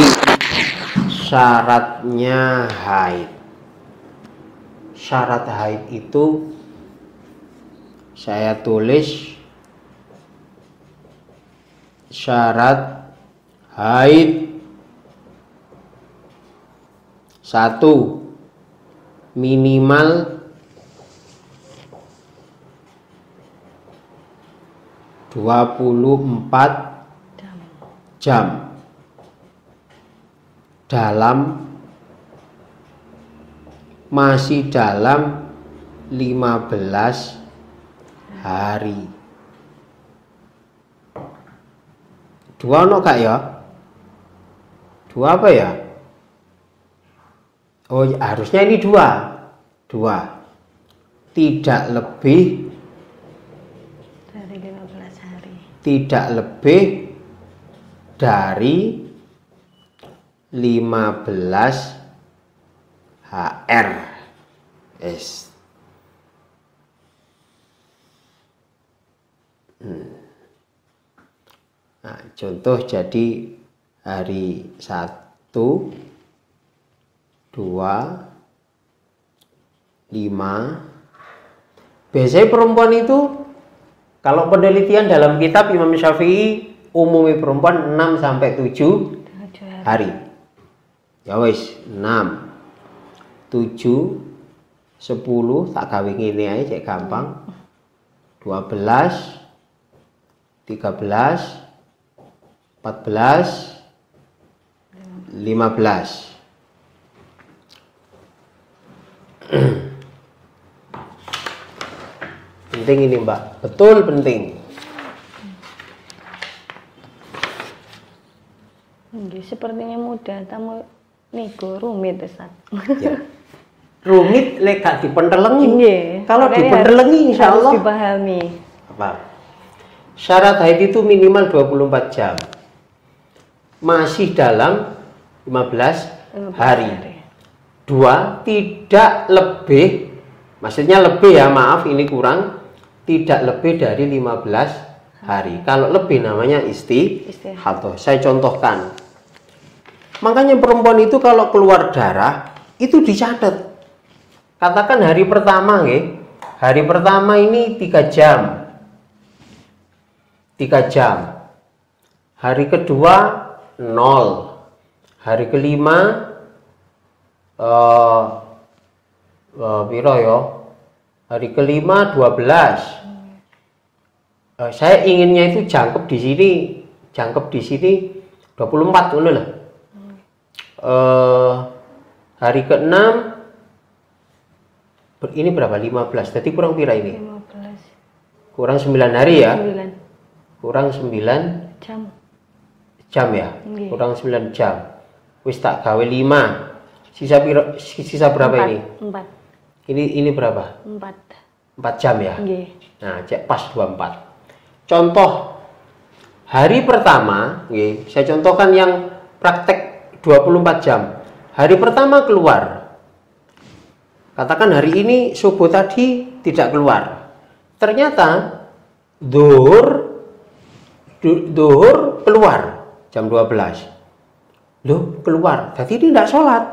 syaratnya haid. Syarat haid itu saya tulis syarat haid 1, minimal 24 jam masih dalam 15 hari. 2 ono gak ya? 2 apa ya? Oh, harusnya ini 2. Tidak lebih dari 15 hari. Tidak lebih dari 15 HR. Yes. Nah, contoh jadi hari 1, 2, 5. Biasanya perempuan itu kalau penelitian dalam kitab Imam Syafi'i umumnya perempuan 6 sampai 7 hari. Ya wis, 6, 7, 10 tak gawe ngene ae cek gampang. 12, 13, 14, 15. Penting ini Mbak, betul penting. Sepertinya mudah, tamu niku rumit Ustaz. Ya. Rumit lek gak dipentelengi. Kalau Makanya dipentelengi insya harus Allah dipahami. apa? Syarat haid itu minimal 24 jam. Masih dalam 15 hari. 2, tidak lebih, maksudnya lebih ya, maaf ini kurang, tidak lebih dari 15 hari. Kalau lebih namanya istihadah. Saya contohkan. Makanya perempuan itu kalau keluar darah itu dicatat. Katakan hari pertama nggih. Hari pertama ini 3 jam. 3 jam. Hari kedua 0. Hari kelima piro ya? Hari kelima 12. Saya inginnya itu jangkep di sini 24 ngono lah. Hari ke-6 ini berapa? 15. Jadi kurang pira ini? 15. Kurang 9 hari ya? 9 kurang 9 jam ya? Nggih. Kurang 9 jam. Wis tak gawe 5. Sisa berapa 4. ini? 4. Ini berapa? 4 jam ya? Nggih. Nah, cek pas 24. Contoh hari pertama, nggih, saya contohkan yang praktek 24 jam. Hari pertama keluar. Katakan hari ini subuh tadi tidak keluar. Ternyata duhur keluar jam 12. Loh, keluar. Jadi ini tidak sholat.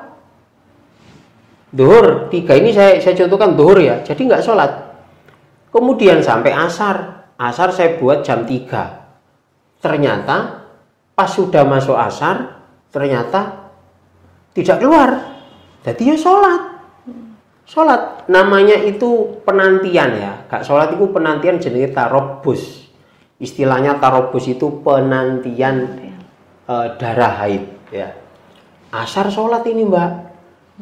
Duhur 3 ini saya contohkan duhur ya. Jadi nggak sholat. Kemudian sampai asar. Asar saya buat jam 3. Ternyata pas sudah masuk asar, ternyata tidak keluar. Jadi ya sholat. Sholat. Namanya itu penantian ya. Gak sholat itu penantian jenenge tarobus. Istilahnya tarobus itu penantian darah haid ya. Asar sholat ini mbak.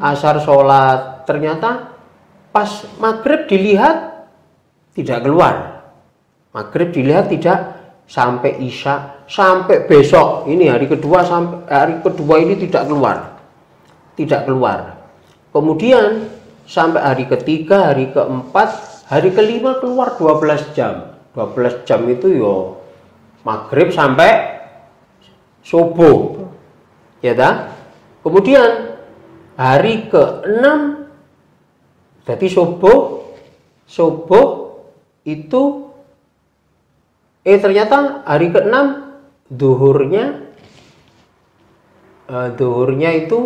Asar sholat. Ternyata pas maghrib dilihat tidak keluar. Maghrib dilihat tidak, sampai isya, sampai besok ini hari kedua, sampai hari kedua ini tidak keluar. Kemudian sampai hari ketiga, hari keempat, hari kelima keluar 12 jam. 12 jam itu yo maghrib sampai subuh, ya dah. Kemudian hari ke-6, jadi subuh itu ternyata hari ke-6 duhurnya itu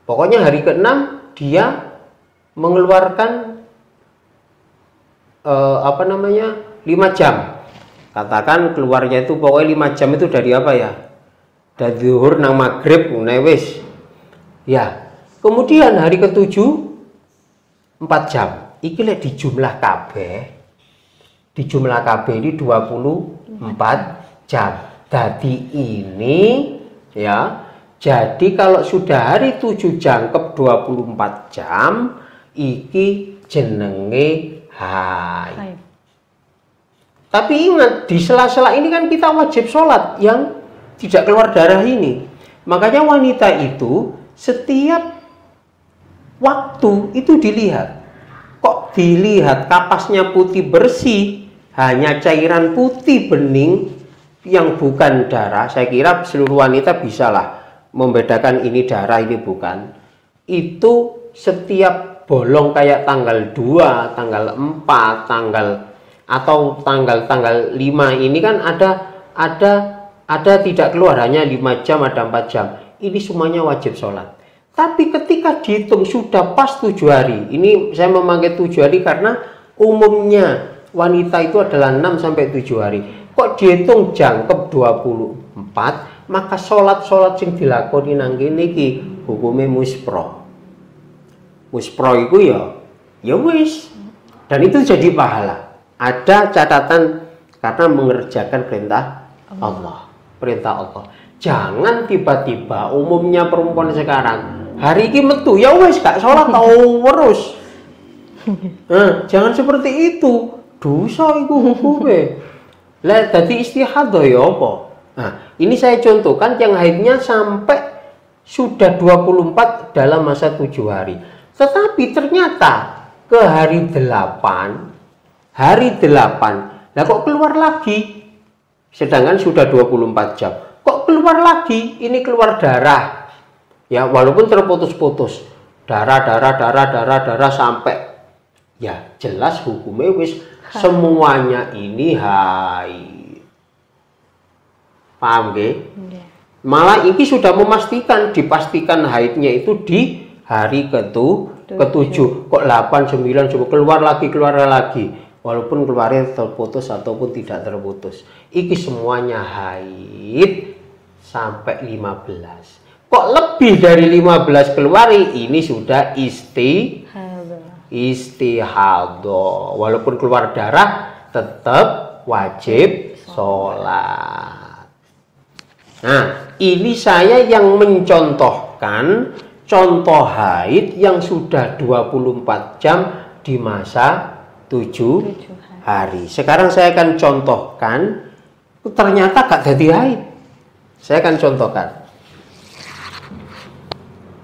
pokoknya hari ke-6 dia mengeluarkan 5 jam. Katakan keluarnya itu pokoknya 5 jam itu dari apa ya? Dari duhur nang maghrib wis. Ya. Kemudian hari ke-7 4 jam. Iki lek dijumlah kabeh. Dijumlah kabeh ini 24 jam. Jadi ini ya. Jadi kalau sudah hari 7 jangkep 24 jam, iki jenenge haid. Tapi ingat, di sela-sela ini kan kita wajib sholat yang tidak keluar darah ini. Makanya wanita itu setiap waktu itu dilihat. Kok dilihat kapasnya putih bersih, hanya cairan putih bening yang bukan darah. Saya kira seluruh wanita bisalah membedakan ini darah, ini bukan. Itu setiap bolong kayak tanggal 2, tanggal 4, tanggal 5 ini kan ada tidak keluar, hanya 5 jam, ada 4 jam. Ini semuanya wajib sholat. Tapi ketika dihitung sudah pas 7 hari, ini saya memakai 7 hari karena umumnya wanita itu adalah 6 sampai 7 hari. Kok dihitung jangkep 24, maka sholat sing dilakoni nang kene iki hukume muspro. Muspro itu ya wis. Dan itu jadi pahala. Ada catatan karena mengerjakan perintah Allah. Perintah Allah. Jangan tiba-tiba umumnya perempuan sekarang hari ini metu ya wis gak sholat tau terus. Jangan seperti itu. Dosa itu hukumnya. Lah dadi istihadah ya apa? Nah, ini saya contohkan yang haidnya sampai sudah 24 dalam masa 7 hari. Tetapi ternyata ke hari 8, lah kok keluar lagi? Sedangkan sudah 24 jam. Kok keluar lagi? Ini keluar darah. Ya, walaupun terputus-putus. Darah sampai ya jelas hukumnya wis semuanya ini haid. Paham nggih? Malah ini sudah dipastikan haidnya itu di hari ke-7. Kok 8, 9 coba keluar lagi. Walaupun keluarnya terputus ataupun tidak terputus. Iki semuanya haid sampai 15. Kok lebih dari 15 keluar, ini sudah istihadah. Walaupun keluar darah tetap wajib sholat. Nah, ini saya yang mencontohkan contoh haid yang sudah 24 jam di masa 7 hari. Sekarang saya akan contohkan, ternyata gak jadi haid. Saya akan contohkan.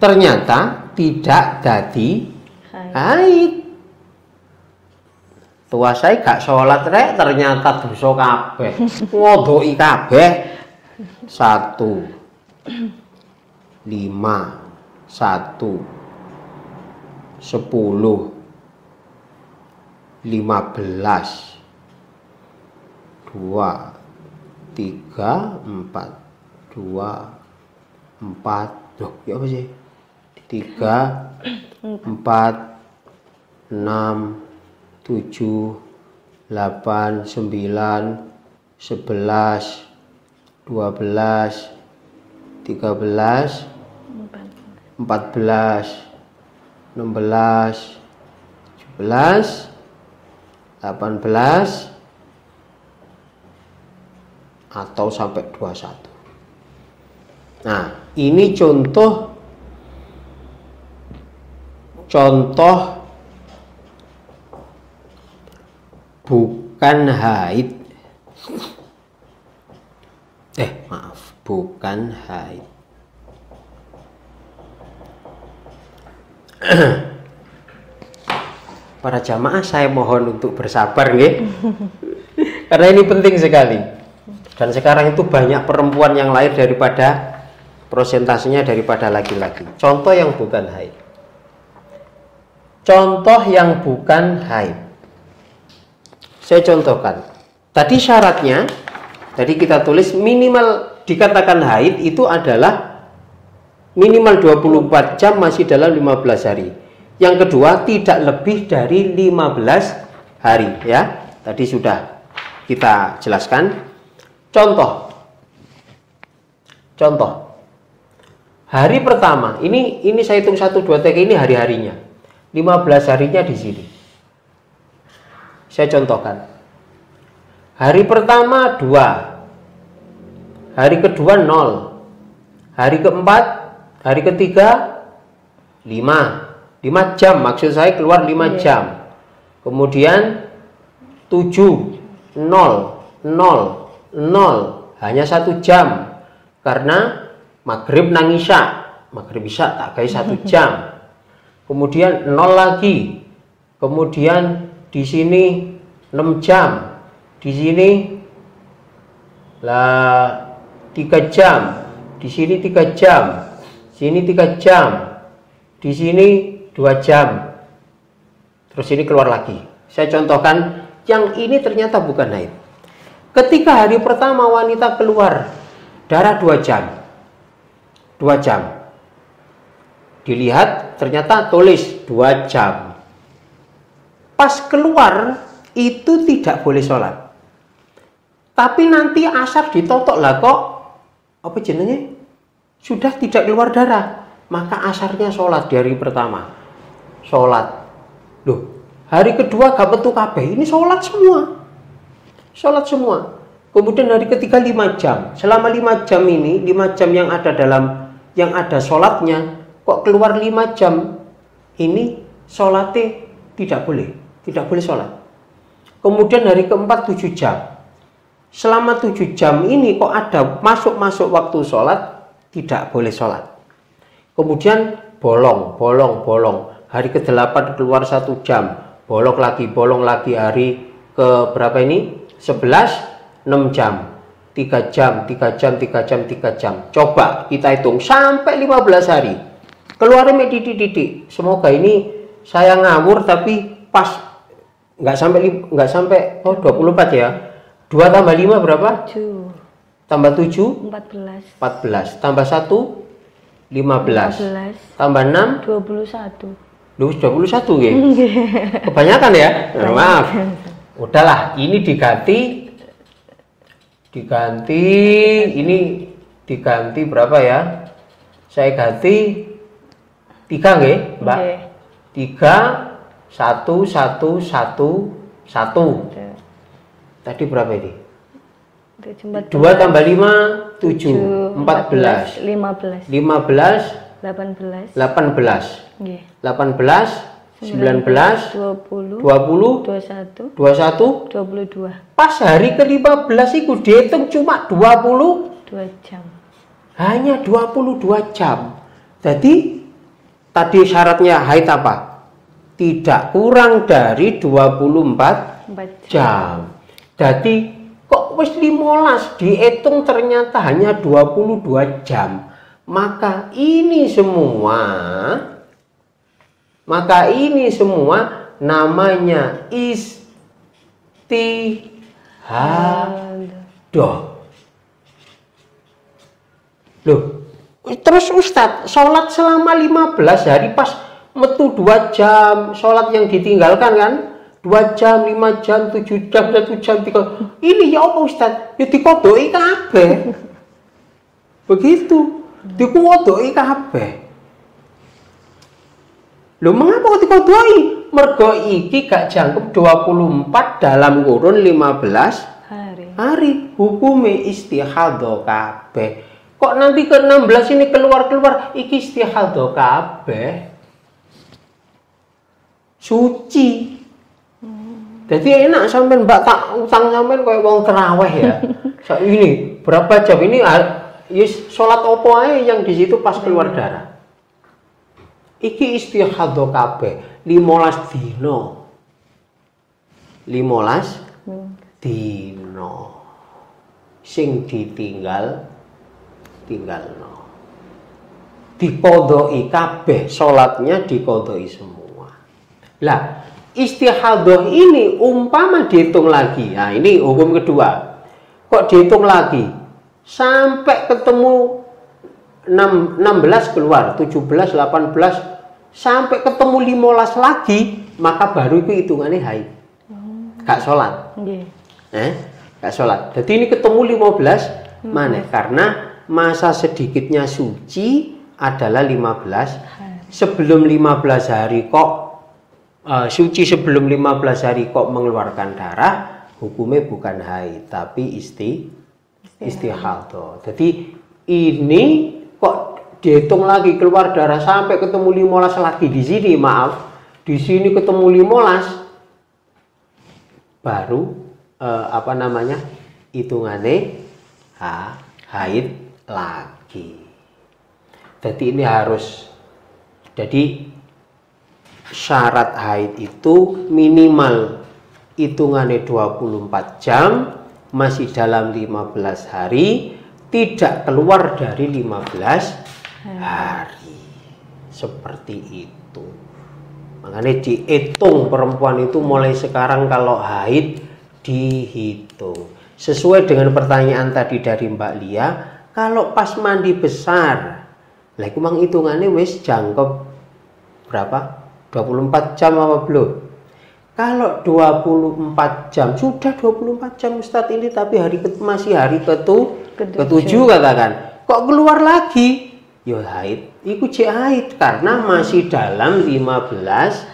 Ternyata tidak jadi haid. Tua saya gak sholat rek, ternyata dosa kabeh. Ngodoki kabeh. 1 5 1 10 15 2 3 4 loh, ya apa sih? 3 4 6 7 8 9 11 12 13 14 16 17 18 atau sampai 21. Nah, ini contoh bukan haid. Maaf, bukan haid. Para jamaah, saya mohon untuk bersabar nggih. Karena ini penting sekali. Dan sekarang itu banyak perempuan yang lahir daripada prosentasenya daripada laki-laki. Contoh yang bukan haid. Contoh yang bukan haid. Saya contohkan. Tadi syaratnya, tadi kita tulis minimal dikatakan haid itu adalah minimal 24 jam masih dalam 15 hari. Yang kedua, tidak lebih dari 15 hari ya. Tadi sudah kita jelaskan. Contoh. Hari pertama, ini saya hitung 1 2 3 ini hari-harinya. 15 harinya di sini. Saya contohkan. Hari pertama 2. Hari kedua 0. Hari keempat, hari ketiga 5 jam, maksud saya keluar 5 jam. Kemudian 7 0 hanya 1 jam karena maghrib nang isya. Maghrib isya tak kayak 1 jam. Kemudian 0 lagi. Kemudian di sini 6 jam. Di sini lah 3 jam. Di sini 3 jam. Sini 3 jam. Di sini 2 jam. Terus ini keluar lagi. Saya contohkan yang ini ternyata bukan haid. Ketika hari pertama wanita keluar darah 2 jam. 2 jam. Dilihat ternyata tulis 2 jam. Pas keluar itu tidak boleh sholat. Tapi nanti asar ditotok lah kok apa jenenge sudah tidak keluar darah, maka asarnya sholat di hari pertama. Sholat. Loh, hari kedua gak metu kabeh, ini sholat semua. Sholat semua. Kemudian hari ketiga 5 jam. Selama 5 jam ini, 5 jam yang ada sholatnya, kok keluar 5 jam, ini sholatnya tidak boleh sholat. Kemudian hari keempat 7 jam. Selama 7 jam ini kok ada masuk waktu sholat, tidak boleh sholat. Kemudian bolong. Hari ke-8 keluar 1 jam, bolong lagi hari ke berapa ini? 11, 6 jam. 3 jam. Coba kita hitung sampai 15 hari. Keluarnya titik. Semoga ini saya ngawur tapi pas nggak sampai 24 ya. 2 tambah 5 berapa? 7. Tambah 7? 14. Tambah 1? 15. Tambah 6? 21. Loh, 21 ya? Kebanyakan ya? Maaf. Udahlah, ini diganti. Ini diganti berapa ya? Saya ganti 3 nggih, Mbak? 3 1 Tadi berapa ini? 2 tambah 5, 7, 14, 15, 15, 18, 18, nggih. 18, 19, 20, 20, 21, 21. 22, Pas hari ke-15 itu dihitung cuma 20, 2 jam. hanya 22 jam. Jadi tadi syaratnya haid apa? Tidak kurang dari 24 4 jam. jam. Jadi kok wis 15 dihitung ternyata hanya 22 jam. Maka ini semua namanya istihadah. Loh, terus Ustadz, sholat selama 15 hari pas metu 2 jam, sholat yang ditinggalkan kan? 2 jam, 5 jam, 7 jam, 1 jam, 3. Ini ya apa Ustadz? Ya dikodoi kabeh. Begitu, dikodoi kabeh. Loh, mengapa kok dikodoi? Mergo iki gak jangkep 24 dalam kurun 15 hari. Hukume istihadah kabeh. Kok nanti ke-16 ini keluar iki istihadah kabeh. Suci. Jadi enak sampean mbak tak utang sampean koyo wong terawih ya. Ini berapa jam ini sholat opo ae yang di situ pas keluar darah. Iki istihadah kabeh 15 dino. 15 dino. Sing ditinggalno. Dikodoi kabeh, sholatnya dikodoi semua. Lah, istihadah ini umpama dihitung lagi. Nah, ini hukum kedua. Kok dihitung lagi? Sampai ketemu 16 keluar, 17, 18 sampai ketemu 15 lagi, maka baru itu hitungannya haid. Gak sholat. Gak sholat. Jadi ini ketemu 15 mana? Karena masa sedikitnya suci adalah 15. Sebelum 15 hari kok suci, sebelum 15 hari kok mengeluarkan darah, hukumnya bukan haid tapi istihadah. Jadi ini kok dihitung lagi keluar darah sampai ketemu 15 lagi di sini, maaf, di sini ketemu 15 baru hitungannya haid lagi. Jadi ini harus, jadi syarat haid itu minimal hitungannya 24 jam, masih dalam 15 hari, tidak keluar dari 15 hari. Seperti itu. Makanya dihitung perempuan itu mulai sekarang kalau haid dihitung. Sesuai dengan pertanyaan tadi dari Mbak Lia, kalau pas mandi besar, lah itu memang hitungannya wis jangkep berapa? 24 jam apa belum? Kalau 24 jam, sudah 24 jam Ustadz ini, tapi masih hari ketujuh katakan. Kok keluar lagi? Ya haid, itu cek haid karena masih dalam 15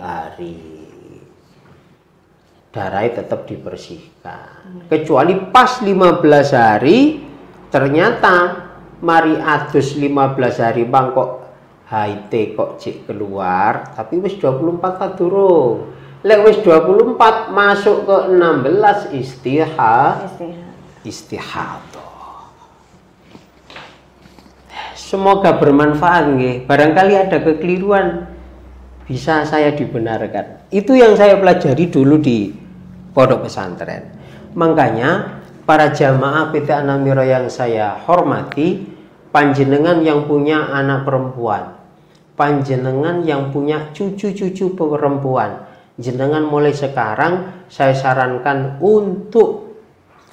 hari. Darahnya tetap dibersihkan. Kecuali pas 15 hari ternyata mari atus 15 hari bang kok haid kok cek keluar, tapi wis 24 tak durung. Lek wis 24 masuk ke 16 istihadah. Semoga bermanfaat nggih. Barangkali ada kekeliruan bisa saya dibenarkan. Itu yang saya pelajari dulu di pondok pesantren. Makanya para jamaah PT Anamiro yang saya hormati, panjenengan yang punya anak perempuan, panjenengan yang punya cucu-cucu perempuan, jenengan mulai sekarang saya sarankan untuk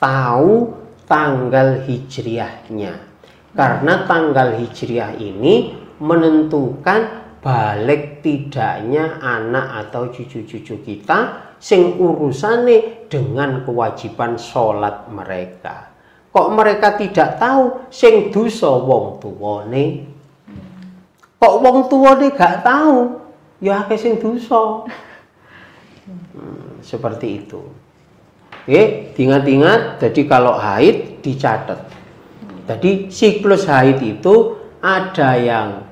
tahu tanggal hijriahnya. Karena tanggal hijriah ini menentukan balik tidaknya anak atau cucu-cucu kita sing urusane dengan kewajiban sholat mereka. Kok mereka tidak tahu sing dosa wong tuwane? Kok wong tuwane gak tahu? Ya akeh sing dosa. Seperti itu. Oke, ingat-ingat, jadi kalau haid dicatat. Jadi siklus haid itu ada yang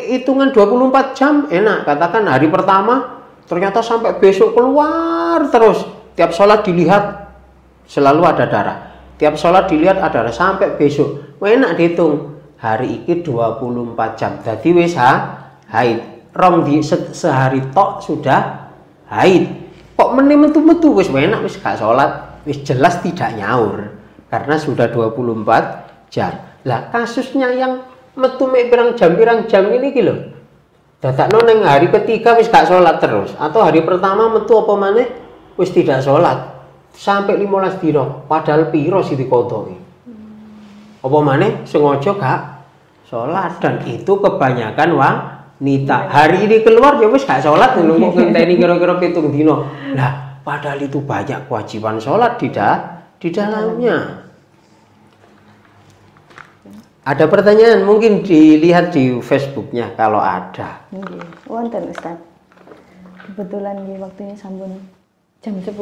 hitungan 24 jam enak. Katakan hari pertama ternyata sampai besok keluar terus. Tiap sholat dilihat selalu ada darah. Tiap sholat dilihat ada darah sampai besok. Enak dihitung. Hari ini 24 jam. Jadi wis haid. Rong di sehari tok sudah haid. Kok metu-metu wis enak wis gak sholat. Wis jelas tidak nyaur. Karena sudah 24 jam. Lah kasusnya yang metu pirang jam ini gitu. Dadakno neng hari ketiga wis gak sholat terus, atau hari pertama metu apa maneh wis tidak sholat sampai 15 dino, padahal piro sih dikotoki. Apa maneh sengaja gak sholat, dan itu kebanyakan wanita. Hari ini keluar ya wis gak sholat, nunggu ngenteni kira-kira 7 dino. Lah padahal itu banyak kewajiban sholat di dalamnya. Ada pertanyaan, mungkin dilihat di Facebooknya kalau ada. Wonten Ustaz. Kebetulan di waktunya sampun jam 10,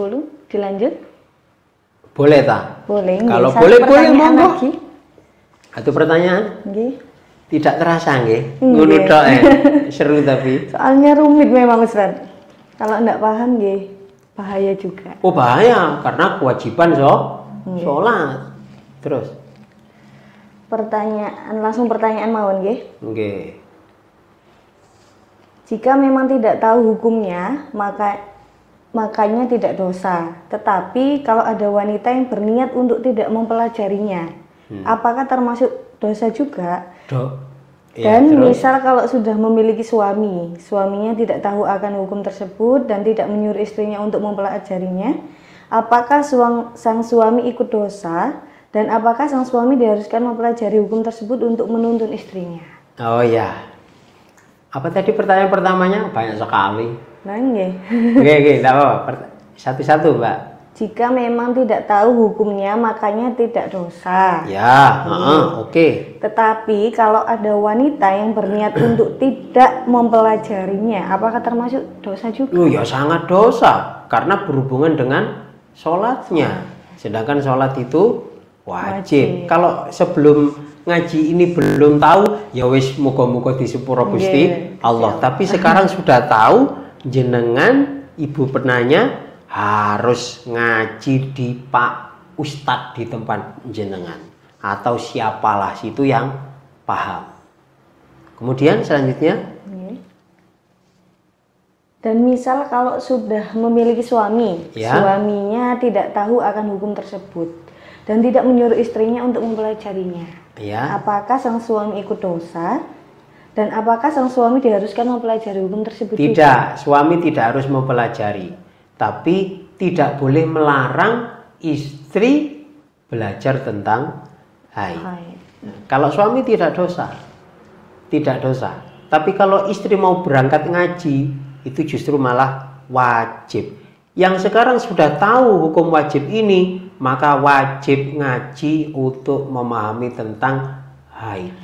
dilanjut? Boleh tak? Boleh. Kalau boleh monggo. Ada pertanyaan? Nggih. Tidak terasa nggih? Ngono tok seru tapi. Soalnya rumit memang Ustaz. Kalau enggak paham nggih bahaya juga. Oh bahaya karena kewajiban sholat. Terus langsung pertanyaan mawon nggih. Nggih. Jika memang tidak tahu hukumnya, makanya tidak dosa. Tetapi kalau ada wanita yang berniat untuk tidak mempelajarinya, apakah termasuk dosa juga? Dan misal kalau sudah memiliki suami, suaminya tidak tahu akan hukum tersebut dan tidak menyuruh istrinya untuk mempelajarinya, apakah sang suami ikut dosa? Dan apakah sang suami diharuskan mempelajari hukum tersebut untuk menuntun istrinya? Oh ya. Apa tadi pertanyaan pertamanya? Banyak sekali. Nah, nggih. Nggih, enggak apa-apa. Satu-satu, Mbak. Jika memang tidak tahu hukumnya, makanya tidak dosa. Ya, oke. Tetapi kalau ada wanita yang berniat untuk tidak mempelajarinya, apakah termasuk dosa juga? Oh ya sangat dosa, karena berhubungan dengan sholatnya. Sedangkan sholat itu wajib. Kalau sebelum ngaji ini belum tahu, ya wis muga-muga disepuro Gusti Allah. Tapi sekarang sudah tahu, jenengan ibu penanya harus ngaji di Pak Ustadz di tempat jenengan atau siapalah situ yang paham. Kemudian selanjutnya, dan misal kalau sudah memiliki suami, suaminya tidak tahu akan hukum tersebut dan tidak menyuruh istrinya untuk mempelajarinya, apakah sang suami ikut dosa? Dan apakah sang suami diharuskan mempelajari hukum tersebut? Tidak, juga? Suami tidak harus mempelajari, tapi tidak boleh melarang istri belajar tentang haid. Kalau suami tidak dosa, tidak dosa. Tapi kalau istri mau berangkat ngaji, itu justru malah wajib. Yang sekarang sudah tahu hukum wajib ini, maka wajib ngaji untuk memahami tentang haid.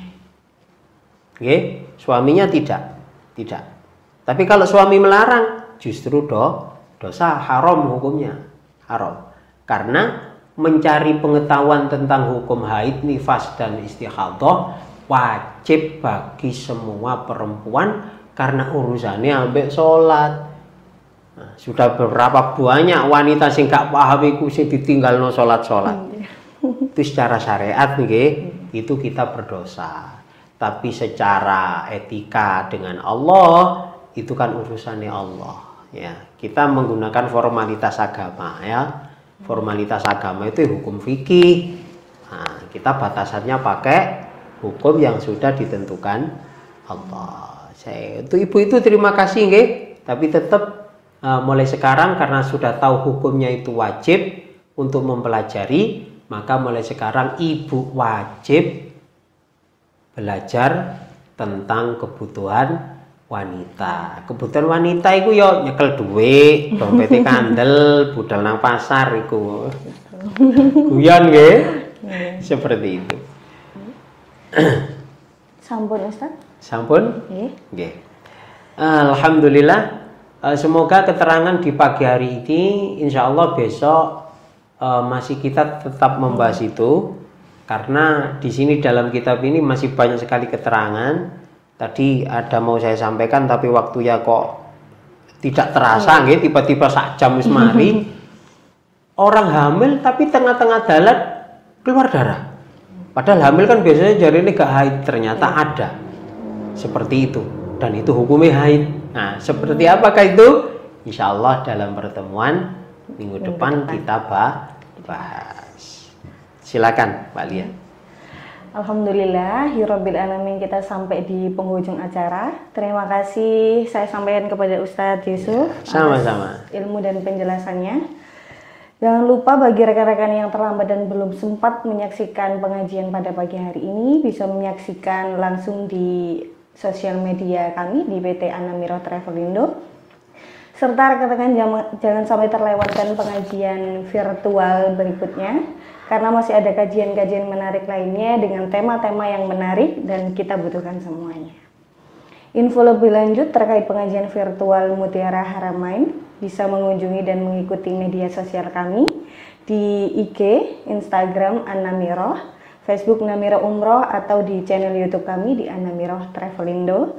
Oke, suaminya tidak. Tapi kalau suami melarang, justru dosa, haram hukumnya, haram. Karena mencari pengetahuan tentang hukum haid, nifas dan istihadah wajib bagi semua perempuan karena urusannya ambek sholat. Nah, sudah beberapa banyak wanita sing gak paham iku sing ditinggalno sholat. Itu secara syariat nih, itu kita berdosa. Tapi secara etika dengan Allah itu kan urusannya Allah. Ya, kita menggunakan formalitas agama ya. Formalitas agama itu hukum fikih. Nah, kita batasannya pakai hukum yang sudah ditentukan Allah. Itu ibu itu terima kasih nggih, tapi tetap mulai sekarang karena sudah tahu hukumnya itu wajib untuk mempelajari, maka mulai sekarang ibu wajib belajar tentang kebutuhan wanita. Kebutuhan wanita itu yo nyekel duit, dompetnya kandel, budal nang pasar iku. Guyon nggih. Seperti itu. Sampun Ustaz? Sampun? Nggih. Alhamdulillah. Semoga keterangan di pagi hari ini insya Allah besok masih kita tetap membahas itu karena di sini dalam kitab ini masih banyak sekali keterangan. Tadi ada mau saya sampaikan tapi waktunya kok tidak terasa, gitu. Tiba-tiba sak jam wis mari. Orang hamil tapi tengah-tengah dalan keluar darah. Padahal hamil kan biasanya jari ini gak haid, ternyata ada. Seperti itu. Dan itu hukumnya haid. Nah, seperti apakah itu? Insya Allah dalam pertemuan minggu depan kita bahas. Silakan Mbak Lia. Alhamdulillah, Hirobbil Alamin, kita sampai di penghujung acara. Terima kasih saya sampaikan kepada Ustadz Yusuf. Sama-sama. Ilmu dan penjelasannya. Jangan lupa bagi rekan-rekan yang terlambat dan belum sempat menyaksikan pengajian pada pagi hari ini, bisa menyaksikan langsung di sosial media kami di PT Anamiro Travelindo. Serta rekan-rekan jangan sampai terlewatkan pengajian virtual berikutnya, karena masih ada kajian-kajian menarik lainnya dengan tema-tema yang menarik dan kita butuhkan semuanya. Info lebih lanjut terkait pengajian virtual Mutiara Haramain bisa mengunjungi dan mengikuti media sosial kami di IG, Instagram An-Namiroh, Facebook Namiroh Umroh, atau di channel YouTube kami di An-Namiroh Travelindo,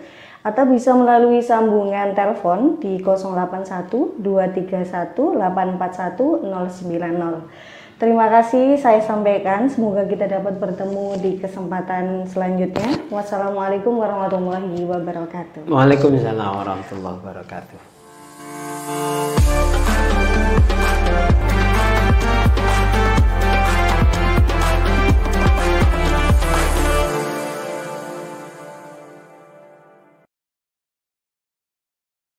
atau bisa melalui sambungan telepon di 081 231 841 090. Terima kasih saya sampaikan, semoga kita dapat bertemu di kesempatan selanjutnya. Wassalamualaikum warahmatullahi wabarakatuh. Waalaikumsalam warahmatullahi wabarakatuh.